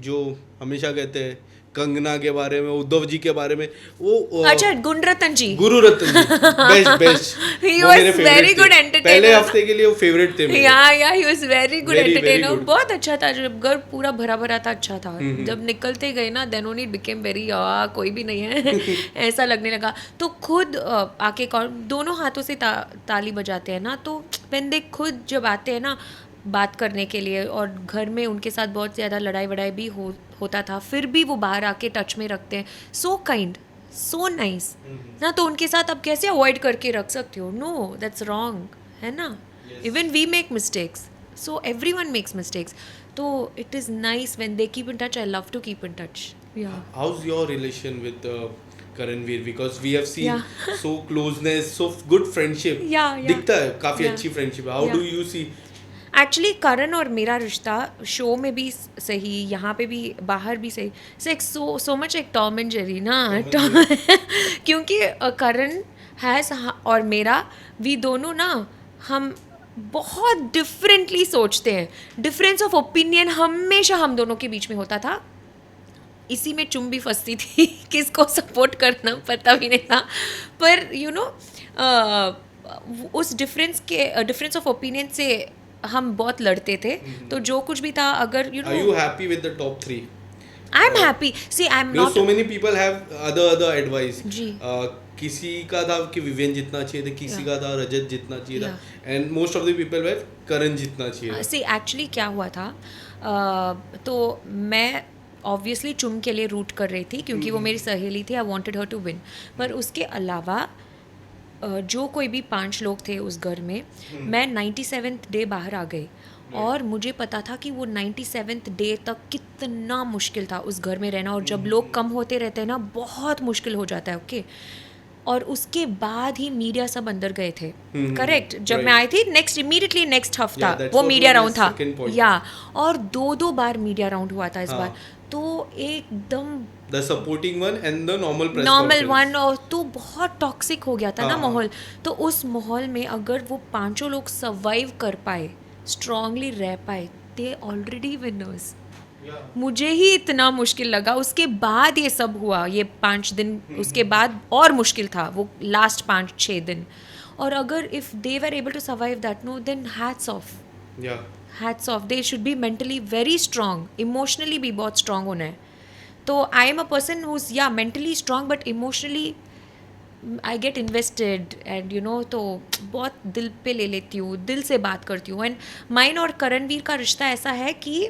जो हमेशा कहते हैं कंगना के बारे में, उद्धव जी के बारे में, वो अच्छा गुणरत्न जी. गुरु रत्न जी best. He was very good entertainer. पहले हफ्ते के लिए वो फेवरेट थे मेरे. या he was very good Very, very entertainer. good. बहुत अच्छा था. जब घर पूरा भरा भरा था अच्छा था. जब निकलते गए ना then only it became very कोई भी नहीं है ऐसा लगने लगा. तो खुद आके दोनों हाथों से ताली बजाते हैं ना, तो when they खुद जब आते हैं ना बात करने के लिए, और घर में उनके साथ बहुत ज़्यादा लड़ाई वड़ाई भी होता था, फिर भी वो बाहर आके टच में रखते हैं. सो काइंड, सो नाइस ना. तो उनके साथ अब कैसे अवॉइड करके रख सकते हो? नो, दैट्स रॉन्ग, है ना. Even we make mistakes, so everyone makes mistakes. तो it is nice when they keep in touch. I love to keep in touch. या How's your relation with Karanveer? Because we have seen Yeah. so closeness, so good friendship. Yeah. दिखता है काफी Yeah. अच्छी friendship. How Yeah. do you see? Actually Karan और मेरा रिश्ता show में भी सही, यहाँ पे भी, बाहर भी सही. सो मच एक टॉम एंड जेरी ना. क्योंकि करण हैज़ और मेरा, वी दोनों ना, हम बहुत डिफरेंटली सोचते हैं. डिफरेंस ऑफ ओपिनियन हमेशा हम दोनों के बीच में होता था. इसी में चुम भी फंसती थी किसको सपोर्ट करना पता भी नहीं था. पर यू नो उस डिफरेंस ऑफ ओपिनियन से हम बहुत लड़ते थे. तो जो कुछ भी था, अगर you Are you no happy with the top 3? I am happy. See I am Because so not. many people have other advice. जी. किसी का था कि विवेन जितना चाहिए था, किसी का था रजत जितना चाहिए था, and most of the people way Karan जितना चाहिए था. सी एक्चुअली क्या हुआ था, तो मैं ऑब्वियसली चुम के लिए रूट कर रही थी क्योंकि वो मेरी सहेली थी. I wanted her to win. पर उसके अलावा जो कोई भी 5 लोग थे उस घर में, मैं 97th डे बाहर आ गई. और मुझे पता था कि वो 97th डे तक कितना मुश्किल था उस घर में रहना. और जब लोग कम होते रहते हैं ना, बहुत मुश्किल हो जाता है. ओके. और उसके बाद ही मीडिया सब अंदर गए थे. करेक्ट. जब मैं आई थी इमीडिएटली नेक्स्ट हफ्ता Yeah, that's वो what media was my round था. second point. या और 2 बार मीडिया राउंड हुआ था इस हाँ. बार. तो एकदम The supporting one and the normal press normal conference. One. और तो बहुत टॉक्सिक हो गया था ना हाँ. माहौल. तो उस माहौल में अगर वो 5 लोग सर्वाइव कर पाए, स्ट्रांगली रह पाए, दे ऑलरेडी विनर्स. Yeah. मुझे ही इतना मुश्किल लगा. उसके बाद ये सब हुआ, ये 5 दिन उसके बाद और मुश्किल था वो लास्ट 5-6 दिन. और अगर if they were able to survive that, no, then hats off. Yeah. Hats off. They should be mentally very strong. Emotionally भी बहुत स्ट्रांग होना है. तो I am a person who is या mentally strong but emotionally I get invested and you know. तो बहुत दिल पे ले लेती हूँ, दिल से बात करती हूँ. एंड माइन और करणवीर का रिश्ता ऐसा है कि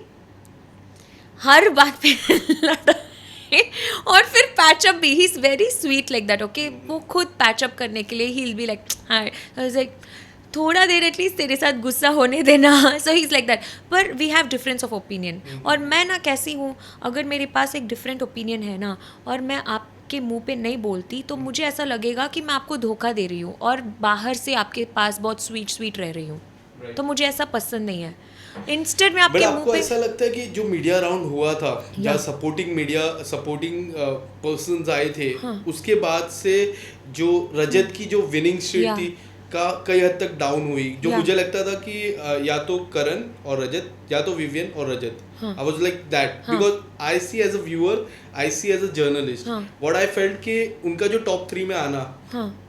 हर बात पे लड़ा है और फिर पैचअप भी. He is very sweet like that. Okay. वो खुद पैचअप करने के लिए he will be like hi, like थोड़ा देर एटलीस्ट तेरे साथ गुस्सा होने देना. So he is like that. पर we have difference of opinion. और मैं ना कैसी हूँ, अगर मेरे पास एक डिफरेंट ओपिनियन है ना, और मैं आपके मुंह पे नहीं बोलती, तो मुझे ऐसा लगेगा कि मैं आपको धोखा दे रही हूँ और बाहर से आपके पास बहुत स्वीट रह रही हूँ. तो मुझे ऐसा पसंद नहीं है. इंस्टेड में बट आपके मुंह आपको पे ऐसा लगता है कि जो मीडिया राउंड हुआ था, जहाँ सपोर्टिंग पर्सन्स आए थे, उसके बाद से जो रजत की जो विनिंग स्ट्रीक Yeah. थी का कई हद तक डाउन हुई. जो Yeah. मुझे लगता था कि या तो करण और रजत, या तो विवियन और Rajat. I was like that because I see as a viewer, I see as a journalist, what I felt कि उनका जो टॉप 3 में आना,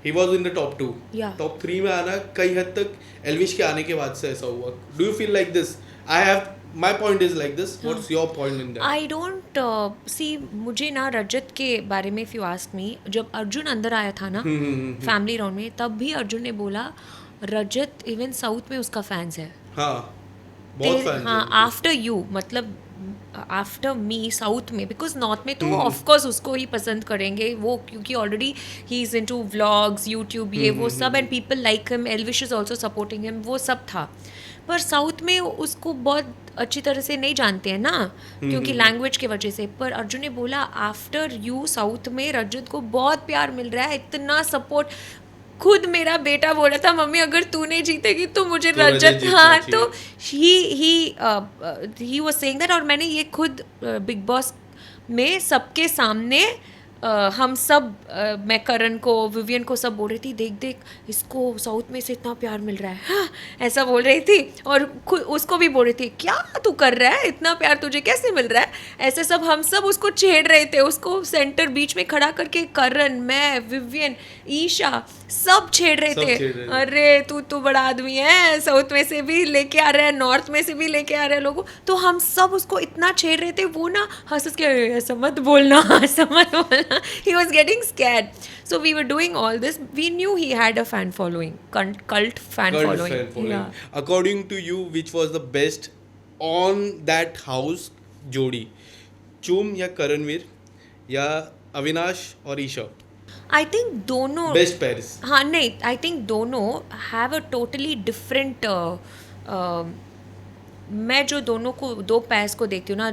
he was in the top 2. Yeah. Top 3 में आना कई हद तक एल्विश के आने के बाद से ऐसा हुआ. Do you feel like this? I have my point is like this. What's your point in that? I don't see. मुझे ना रजत के बारे में, इफ यू आस्क मी, जब अर्जुन अंदर आया था ना फैमिली राउंड में, तब भी अर्जुन ने बोला रजत इवन साउथ में उसका फैंस है. हाँ. बहुत fans हाँ हैं। आफ्टर यू मतलब आफ्टर मी साउथ में, बिकॉज नॉर्थ में तो ऑफकोर्स उसको ही पसंद करेंगे वो, क्योंकि already he is into vlogs YouTube ये वो सब, and people like him, Elvish is also supporting him, वो सब था। पर साउथ में उसको बहुत अच्छी तरह से नहीं जानते हैं ना, क्योंकि लैंग्वेज की वजह से। पर अर्जुन ने बोला आफ्टर यू साउथ में रजत को बहुत प्यार मिल रहा है, इतना सपोर्ट। खुद मेरा बेटा बोल रहा था मम्मी अगर तू नहीं जीतेगी तो मुझे तो रजत रजत, जीतना हाँ चाहिए। तो ही वाज सेइंग दैट। और मैंने ये खुद बिग बॉस में सबके सामने हम सब मैं करण को विवियन को सब बोल रही थी देख देख इसको साउथ में से इतना प्यार मिल रहा है, हाँ, ऐसा बोल रही थी। और खुद उसको भी बोल रही थी क्या तू कर रहा है, इतना प्यार तुझे कैसे मिल रहा है, ऐसे सब हम सब उसको छेड़ रहे थे, उसको सेंटर बीच में खड़ा करके करण, मैं, विवियन, ईशा सब छेड़ रहे सब थे। छेड़ रहे थे। अरे तू बड़ा आदमी है, साउथ में से भी लेके आ रहा है, नॉर्थ में से भी लेके आ रहा है लोगों, तो हम सब उसको इतना छेड़ रहे थे। वो ना हंस के ऐसा मत बोलना ऐसा मत बोलना, he was getting scared. So we were doing all this. We knew he had a fan following, cult fan Cult following. fan following. Yeah. According to you, which was the best on that house जोड़ी, चुम या करणवीर या अविनाश और Isha? I think दोनों best Paris. हाँ नहीं, I think दोनों have a totally different. मैं जो दोनों को दो पैर्स को देखती हूँ ना,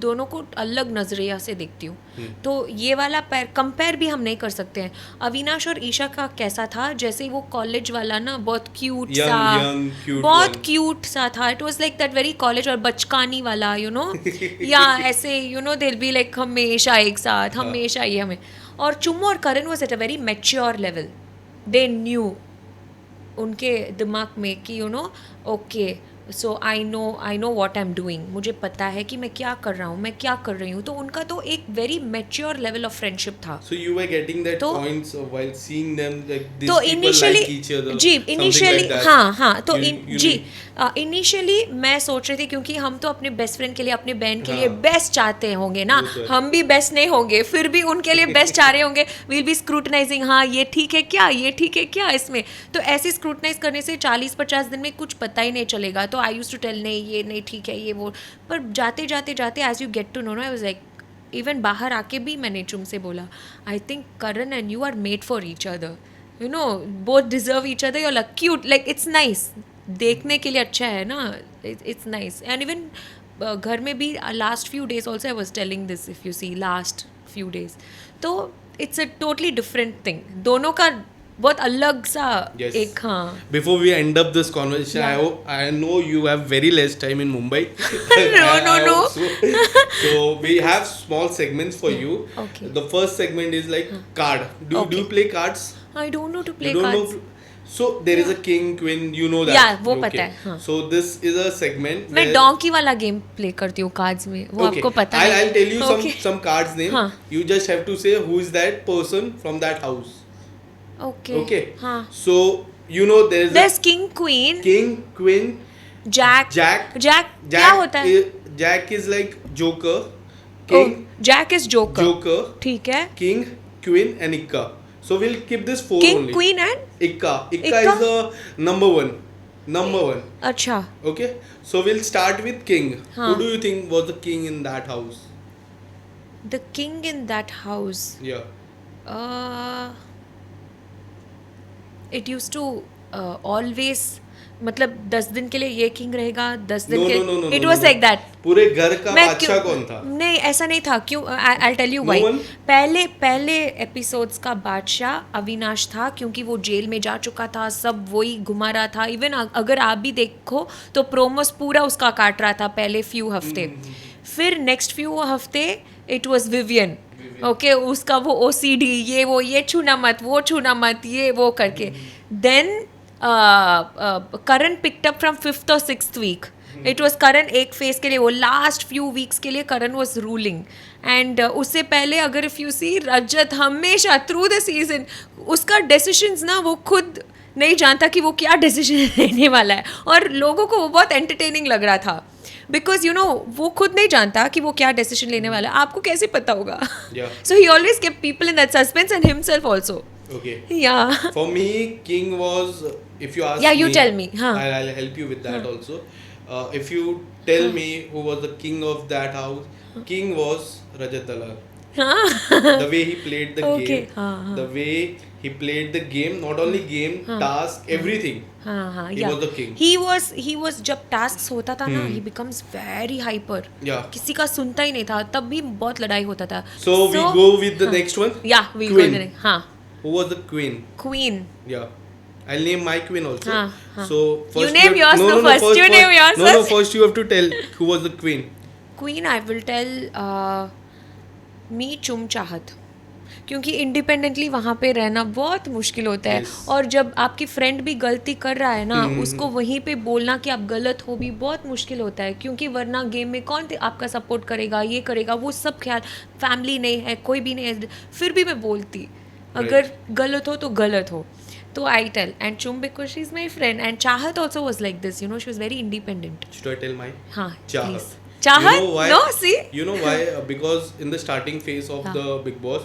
दोनों को अलग नजरिया से देखती हूँ। तो ये वाला पैर कंपेयर भी हम नहीं कर सकते हैं। अविनाश और ईशा का कैसा था, जैसे वो कॉलेज वाला ना बहुत क्यूट सा, cute बहुत one. क्यूट सा था। It was like that very college और बचकानी वाला, यू नो या ऐसे you know they will be like हमेशा एक साथ, हमेशा ये हमें। और चुम्मो और Karan was at a very mature level, they knew उनके दिमाग में कि you know okay so I know what I am doing, मुझे पता है कि मैं क्या कर रहा हूँ, मैं क्या कर रही हूँ। तो उनका तो एक very mature level of friendship था। So you were getting that तो- points while seeing them like these तो people initially like each other. जी something इनिशियली like that. हाँ तो You जी know- इनिशियली मैं सोच रही थी, क्योंकि हम तो अपने बेस्ट फ्रेंड के लिए, अपने बहन के लिए हाँ। बेस्ट चाहते होंगे ना, वो तो है। हम भी बेस्ट नहीं होंगे, फिर भी उनके लिए बेस्ट चाह रहे होंगे। वील बी स्क्रूटनाइजिंग, हाँ ये ठीक है क्या, ये ठीक है क्या इसमें। तो ऐसे स्क्रूटनाइज करने से 40-50 दिन में कुछ पता ही नहीं चलेगा। तो आई यूज्ड टू टेल नहीं ये नहीं ठीक है ये वो, पर जाते जाते जाते as you get to know, I was like, even बाहर आके भी मैंने चुम से बोला I think Karan and you are made for each other, you know both deserve each other, you are like cute, like it's nice, देखने के लिए अच्छा है ना, इट्स नाइस। एंड इवन घर में भी last few days also I was telling this, if you see last few days, तो it's a totally different thing, दोनों का बहुत अलग सा Yes. एक हाँ Before we end up this conversation, I know you have very less time in Mumbai. No. So we have small segments for you. Okay. The first segment is like card. Do Okay. you play cards? I don't know to play You don't cards. know. So there is a king, queen. You know that. Yeah, वो पता है, हाँ। So this is a segment. मैं where- donkey वाला game play करती हूँ cards में, वो Okay. आपको पता है। I'll tell you Okay. some cards name. हाँ। You just have to say who is that person from that house. Okay Okay. हाँ, So you know there is there's king queen, king, queen, jack Jack. क्या होता है? Jack is like Joker. King, jack is joker, Joker, ठीक है। King, Queen, and Ikka. So we'll keep this four king only. Queen and Ikka. Ikka Ikka? is the number one. Number one. अच्छा, Okay. So we'll start with King. हाँ. Who do you think was the king in that house? The king in that house, Yeah. It use to always, मतलब 10 दिन के लिए ये king रहेगा, 10 दिन No, के no, no, no, it no, was no. Like that. पूरे घर का मैं बादशाह क्यों- कौन था? नहीं ऐसा नहीं था, क्यों, I tell you No why. one? पहले एपिसोड्स का बादशाह अविनाश था, क्योंकि वो जेल में जा चुका था, सब वही घुमा रहा था। इवन अगर आप भी देखो तो प्रोमोस पूरा उसका काट रहा था पहले फ्यू हफ्ते। फिर नेक्स्ट फ्यू हफ्ते इट वाज विवियन, ओके, उसका वो ओसीडी, ये छूना मत, वो छूना मत, ये वो करके। Then Karan picked up from 5th और 6th वीक, इट वॉज करण एक फेज के लिए, वो लास्ट फ्यू वीक्स के लिए करण वॉज रूलिंग। एंड उससे पहले अगर इफ यू सी, रजत हमेशा थ्रू द सीजन उसका डिसीजंस ना वो खुद नहीं जानता कि वो क्या डिसीजन लेने वाला है, और लोगों को वो बहुत एंटरटेनिंग लग रहा था, बिकॉज यू नो वो खुद नहीं जानता कि वो क्या डिसीजन लेने वाला है, आपको कैसे पता होगा? Yeah. So he always kept people in that suspense and himself also. Okay. Yeah. For me, king was, if you ask Yeah, you me, tell me, हाँ. I'll help you with that also. if you tell me who was the king of that house, king was Rajat Dalal. The way he played the Okay, game, हाँ. the way he played the game, not only game, task, everything. हाँ, He yeah. was the king. He was जब tasks होता था ना, he becomes very hyper. Yeah. किसी का सुनता ही नहीं था, तब भी बहुत लड़ाई होता था. So we go with the next one. Yeah, we go Queen. with the next. हाँ. Who was the queen? Queen. Yeah. I'll name my queen also. हाँ. So first name have- yours no, first. You name yours No, first. first you have to tell who was the queen. Queen, I will tell me चुम चाहत, क्योंकि independently वहाँ पे रहना बहुत मुश्किल होता है. Yes. और जब आपकी फ्रेंड भी गलती कर रहा है ना, उसको वहीं पे बोलना कि आप गलत हो भी बहुत मुश्किल होता है, क्योंकि वरना गेम में कौन आपका सपोर्ट करेगा, ये करेगा, वो सब ख्याल, फैमिली नहीं है, कोई भी नहीं है, फिर भी मैं बोलती अगर गलत हो तो गलत हो. तो आई टेल एंड चुम because she is my friend and Chahat also was like this, you know, she was very independent. Should I tell mine? हाँ, Chahat. Please. Chahat? You know why? No, see? You know why? Because in the starting phase of the Big Boss,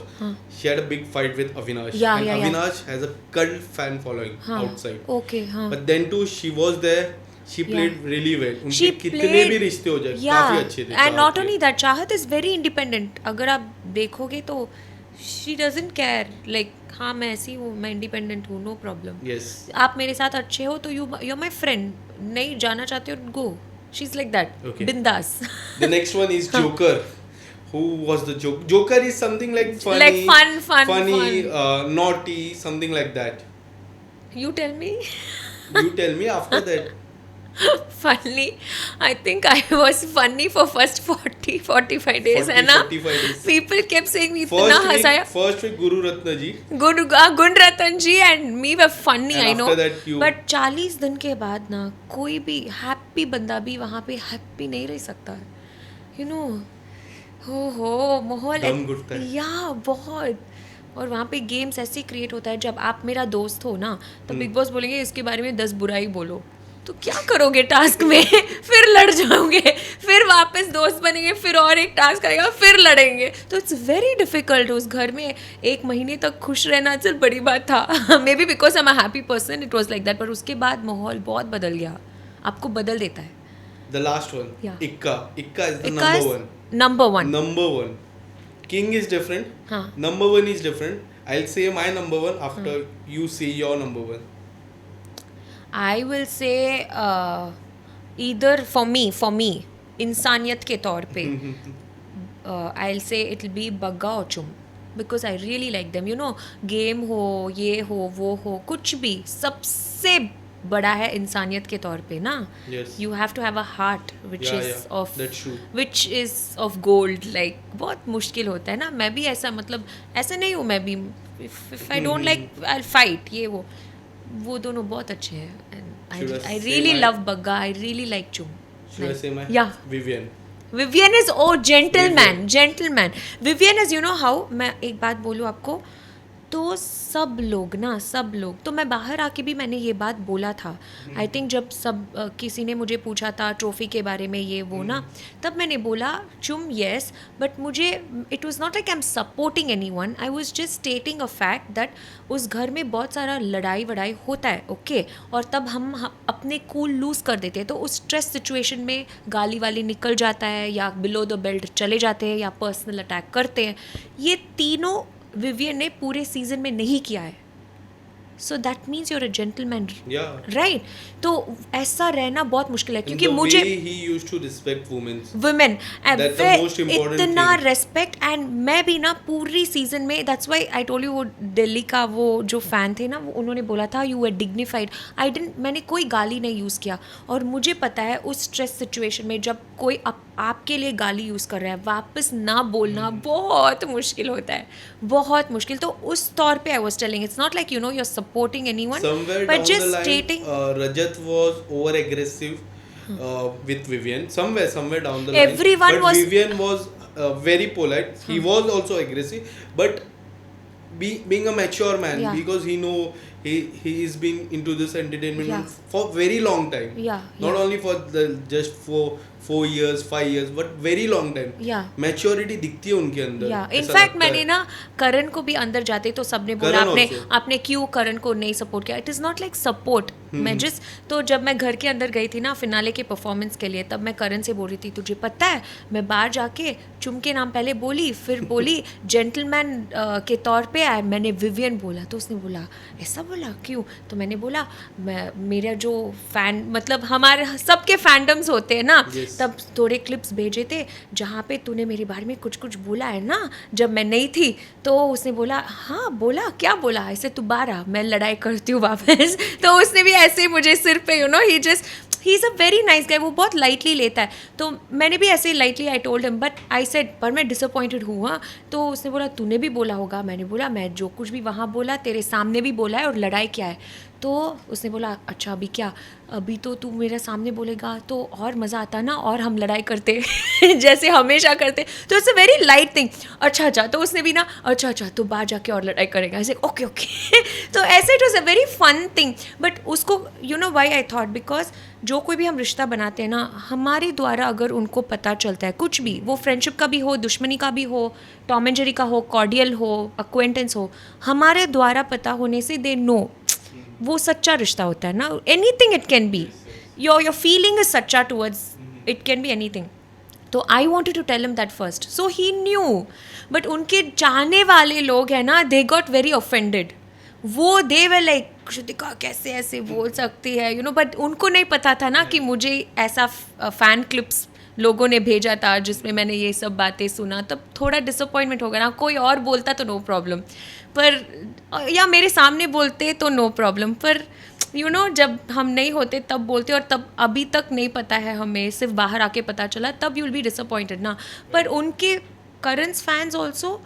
she had a big fight with Avinash. Yeah, and yeah, yeah. Avinash has a cult fan following हाँ. outside. Okay, हाँ. But then too, she was there. She played really well. उनके She कितने played- भी रिश्ते हो जाए, Yeah. काफी अच्छे थे. And चाहत not के. only that, चाहत is very independent. अगर आप देखोगे तो she doesn't care. Like हाँ मैं ऐसी हूँ, मैं independent हूँ, no problem. Yes. आप मेरे साथ अच्छे हो तो you're my friend. नहीं जाना चाहते हो go. She's like that. Okay. बिंदास. The next one is Joker. Who was the Joker? Joker is something like funny, Like fun, funny, fun. naughty, something like that. You tell me. You tell me after that. Funny. I think I was funny for first 45 days, 40, है ना? 45 days. People kept saying me इतना हंसाया. First week Guru Ratna ji. गुण रतन जी and me were funny, And I know. after that you- But 40 दिन के बाद ना कोई भी हैप्पी बंदा भी वहाँ पे हैप्पी नहीं रह सकता है. You know, हो माहौल दम घुटता है. या बहुत. और वहाँ पे गेम्स ऐसे क्रिएट होता है, जब आप मेरा दोस्त हो ना तो बिग बॉस बोलेंगे इसके बारे में 10 बुराई बोलो, तो क्या करोगे टास्क में? फिर लड़ जाओगे, फिर वापस दोस्त बनेंगे, फिर और एक टास्क आएगा, फिर लड़ेंगे. तो इट्स वेरी डिफिकल्ट. उस घर में 1 महीने तक खुश रहना चल बड़ी बात था. May be because I am a happy person it was like that. पर उसके बाद माहौल बहुत बदल गया, आपको बदल देता है. The last one. Yeah. Ikka. Ikka is the Ikka number is one. number one. Number one. King is different. हाँ. Number one is different. I'll say my number one after you say your number one. I will say either for me इंसानियत के तौर पे I'll say it'll be Bagga और चुम, because I really like them. You know, game हो, ये हो, वो हो, कुछ भी, सबसे बड़ा है इंसानियत के तौर पे ना. Yes. You have to have a heart which Yeah, is yeah, of that's true. which is of gold. Like बहुत मुश्किल होता है ना. मैं भी ऐसा, मतलब ऐसा नहीं हूँ मैं भी. If I don't like, I'll fight. ये वो दोनों बहुत अच्छे हैं. And Should I I say really my- love Bagga. I really like Chum. Should I say my? Yeah. Vivian. Vivian is gentleman. Vivian is, you know how, मैं एक बात बोलूँ आपको, तो सब लोग, तो मैं बाहर आके भी मैंने ये बात बोला था. आई थिंक जब किसी ने मुझे पूछा था ट्रॉफी के बारे में ये वो ना, तब मैंने बोला चुम येस, बट मुझे it was not like I am supporting anyone. I was just stating a fact that उस घर में बहुत सारा लड़ाई वड़ाई होता है, ओके. और तब हम अपने कूल लूज़ कर देते हैं, तो उस स्ट्रेस सिचुएशन में गाली वाली निकल जाता है, या बिलो द बेल्ट चले जाते हैं, या पर्सनल अटैक करते हैं. ये तीनों विवियन ने पूरे सीजन में नहीं किया है. So that means you're a gentleman, Yeah. Right. तो ऐसा रहना बहुत मुश्किल है, And क्योंकि the मुझे way he used to respect women. Women That's the most important इतना thing. रेस्पेक्ट. एंड मैं भी ना पूरी सीजन में, that's why I told you, वो दिल्ली का वो जो फैन थे ना, वो उन्होंने बोला था यू आर डिग्निफाइड. मैंने कोई गाली नहीं यूज़ किया. और मुझे पता है उस स्ट्रेस सिचुएशन में जब कोई आपके लिए गाली यूज़ कर रहा है, वापस ना बोलना बहुत मुश्किल होता है, बहुत मुश्किल. तो उस तौर पे I was telling, it's not like you know you are supporting anyone, Somewhere but down the just line, stating. Rajat was over aggressive with Vivian. Somewhere down the line. Everyone but was- Vivian was very polite. He was also aggressive, but being a mature man, Yeah. because he know he is been into this entertainment Yeah. for very long time. Yeah, Not yeah. only for just for 4 years, 5 years, but very long time. Yeah. Maturity दिखती है उनके अंदर. या ऐसा in fact लगता मैंने है. ना करण को भी अंदर जाते तो सबने बोला करण also. आपने क्यों करण को नहीं सपोर्ट किया. It is not like support, मैं जिस तो जब मैं घर के अंदर गई थी ना फिनाले के परफॉर्मेंस के लिए, तब मैं करण से बोल रही थी तुझे पता है मैं बाहर जाके चुम के नाम पहले बोली, फिर बोली जेंटलमैन के तौर पे आए, मैंने विवियन बोला। तो उसने बोला ऐसा बोला क्यों? तो मैंने बोला मेरा जो फैन मतलब हमारे सबके फैंडम्स होते हैं ना, Yes. तब थोड़े क्लिप्स भेजे थे जहाँ पे तूने मेरे बारे में कुछ कुछ बोला है ना जब मैं नहीं थी। तो उसने बोला हाँ बोला, क्या बोला? ऐसे तू बाहर आ, मैं लड़ाई करती हूँ वापस। तो उसने भी ऐसे ही मुझे सिर पे ही is a very nice guy, वो बहुत लाइटली लेता है। तो मैंने भी ऐसे ही lightly I told him, but I said पर मैं डिसअपॉइंटेड हूँ। हाँ, तो उसने बोला तूने भी बोला होगा। मैंने बोला मैं जो कुछ भी वहाँ बोला तेरे सामने भी बोला है, और लड़ाई क्या है? तो उसने बोला अच्छा अभी क्या, अभी तो तू मेरे सामने बोलेगा तो और मज़ा आता ना, और हम लड़ाई करते जैसे हमेशा करते। तो it's a very light thing. अच्छा तो उसने भी ना अच्छा तो बाहर जाके और लड़ाई करेगा, ऐसे ओके तो ऐसे it was a very fun thing. But उसको you know why I thought, because जो कोई भी हम रिश्ता बनाते हैं ना, हमारे द्वारा अगर उनको पता चलता है कुछ भी, वो फ्रेंडशिप का भी हो, दुश्मनी का भी हो, टॉम एंड जेरी का हो, कॉर्डियल हो, अक्वेंटेंस हो, हमारे द्वारा पता होने से दे नो वो सच्चा रिश्ता होता है ना। Anything it can be, your feeling is सच्चा towards, it can be anything. तो I wanted to tell him that first, so he knew. But उनके चाहने वाले लोग हैं ना, दे गॉट वेरी ऑफेंडेड। वो दे वे लाइक श्रुतिका कैसे ऐसे बोल सकती है, यू नो। बट उनको नहीं पता था ना कि मुझे ऐसा फैन क्लिप्स लोगों ने भेजा था जिसमें मैंने ये सब बातें सुना। तब थोड़ा डिसअपॉइंटमेंट हो गया ना। कोई और बोलता तो नो प्रॉब्लम, पर या मेरे सामने बोलते तो नो प्रॉब्लम, पर यू नो जब हम नहीं होते तब बोलते, और तब अभी तक नहीं पता है हमें, सिर्फ बाहर आके पता चला, तब यू विल बी डिसअपॉइंटेड ना। पर उनके करंस फैंस ऑल्सो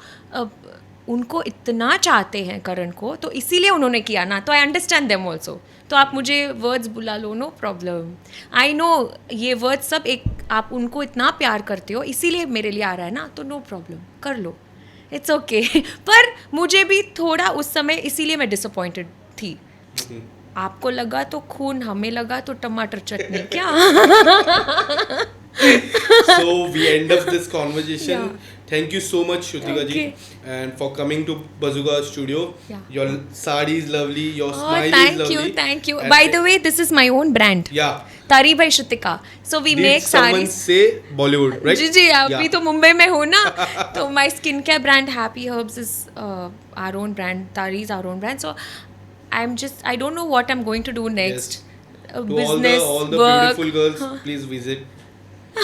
उनको इतना चाहते हैं करण को, तो इसीलिए उन्होंने किया ना। तो आई अंडरस्टैंड देम ऑल्सो। तो आप मुझे वर्ड्स बुला लो, नो प्रॉब्लम। आई नो ये वर्ड्स सब एक, आप उनको इतना प्यार करते हो इसीलिए मेरे लिए आ रहा है ना, तो नो प्रॉब्लम, कर लो, इट्स ओके। पर मुझे भी थोड़ा उस समय इसीलिए मैं डिसअपॉइंटेड थी। आपको लगा तो खून, हमें लगा तो टमाटर चटनी क्या। So we end up this conversation. Yeah. Thank you so much, Shrutika ji, Okay. and for coming to Bazooka Studio. Yeah. Your sari is lovely. Your smile is thank lovely. you, thank you. And By the way, this is my own brand. yeah. तारी by Shrutika. So we Did make someone sarees. say Bollywood, right? जी अभी Yeah. तो मुंबई में हो ना। तो my skincare brand Happy Herbs is our own brand. Tari is our own brand. So I don't know what I'm going to do next. To Business, all the work. beautiful girls, please visit.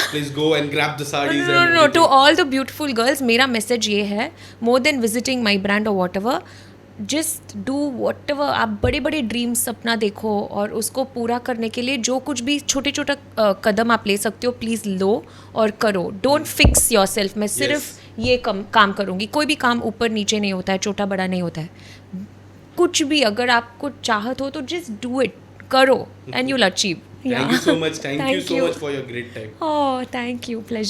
Please go and grab the sarees. No, and no, to everything. all the beautiful girls, मेरा message ये है, more than visiting my brand or whatever, just do whatever. आप बड़े बड़े dreams सपना देखो, और उसको पूरा करने के लिए जो कुछ भी छोटे छोटा कदम आप ले सकते हो, प्लीज़ लो और करो। डोंट फिक्स योर सेल्फ, मैं सिर्फ ये काम करूँगी। कोई भी काम ऊपर नीचे नहीं होता है, छोटा बड़ा नहीं होता है। कुछ भी अगर आपको चाहत हो तो जस्ट डू इट, करो, and you will achieve. Thank you so much. Thank you so much for your great time. Oh, thank you. Pleasure.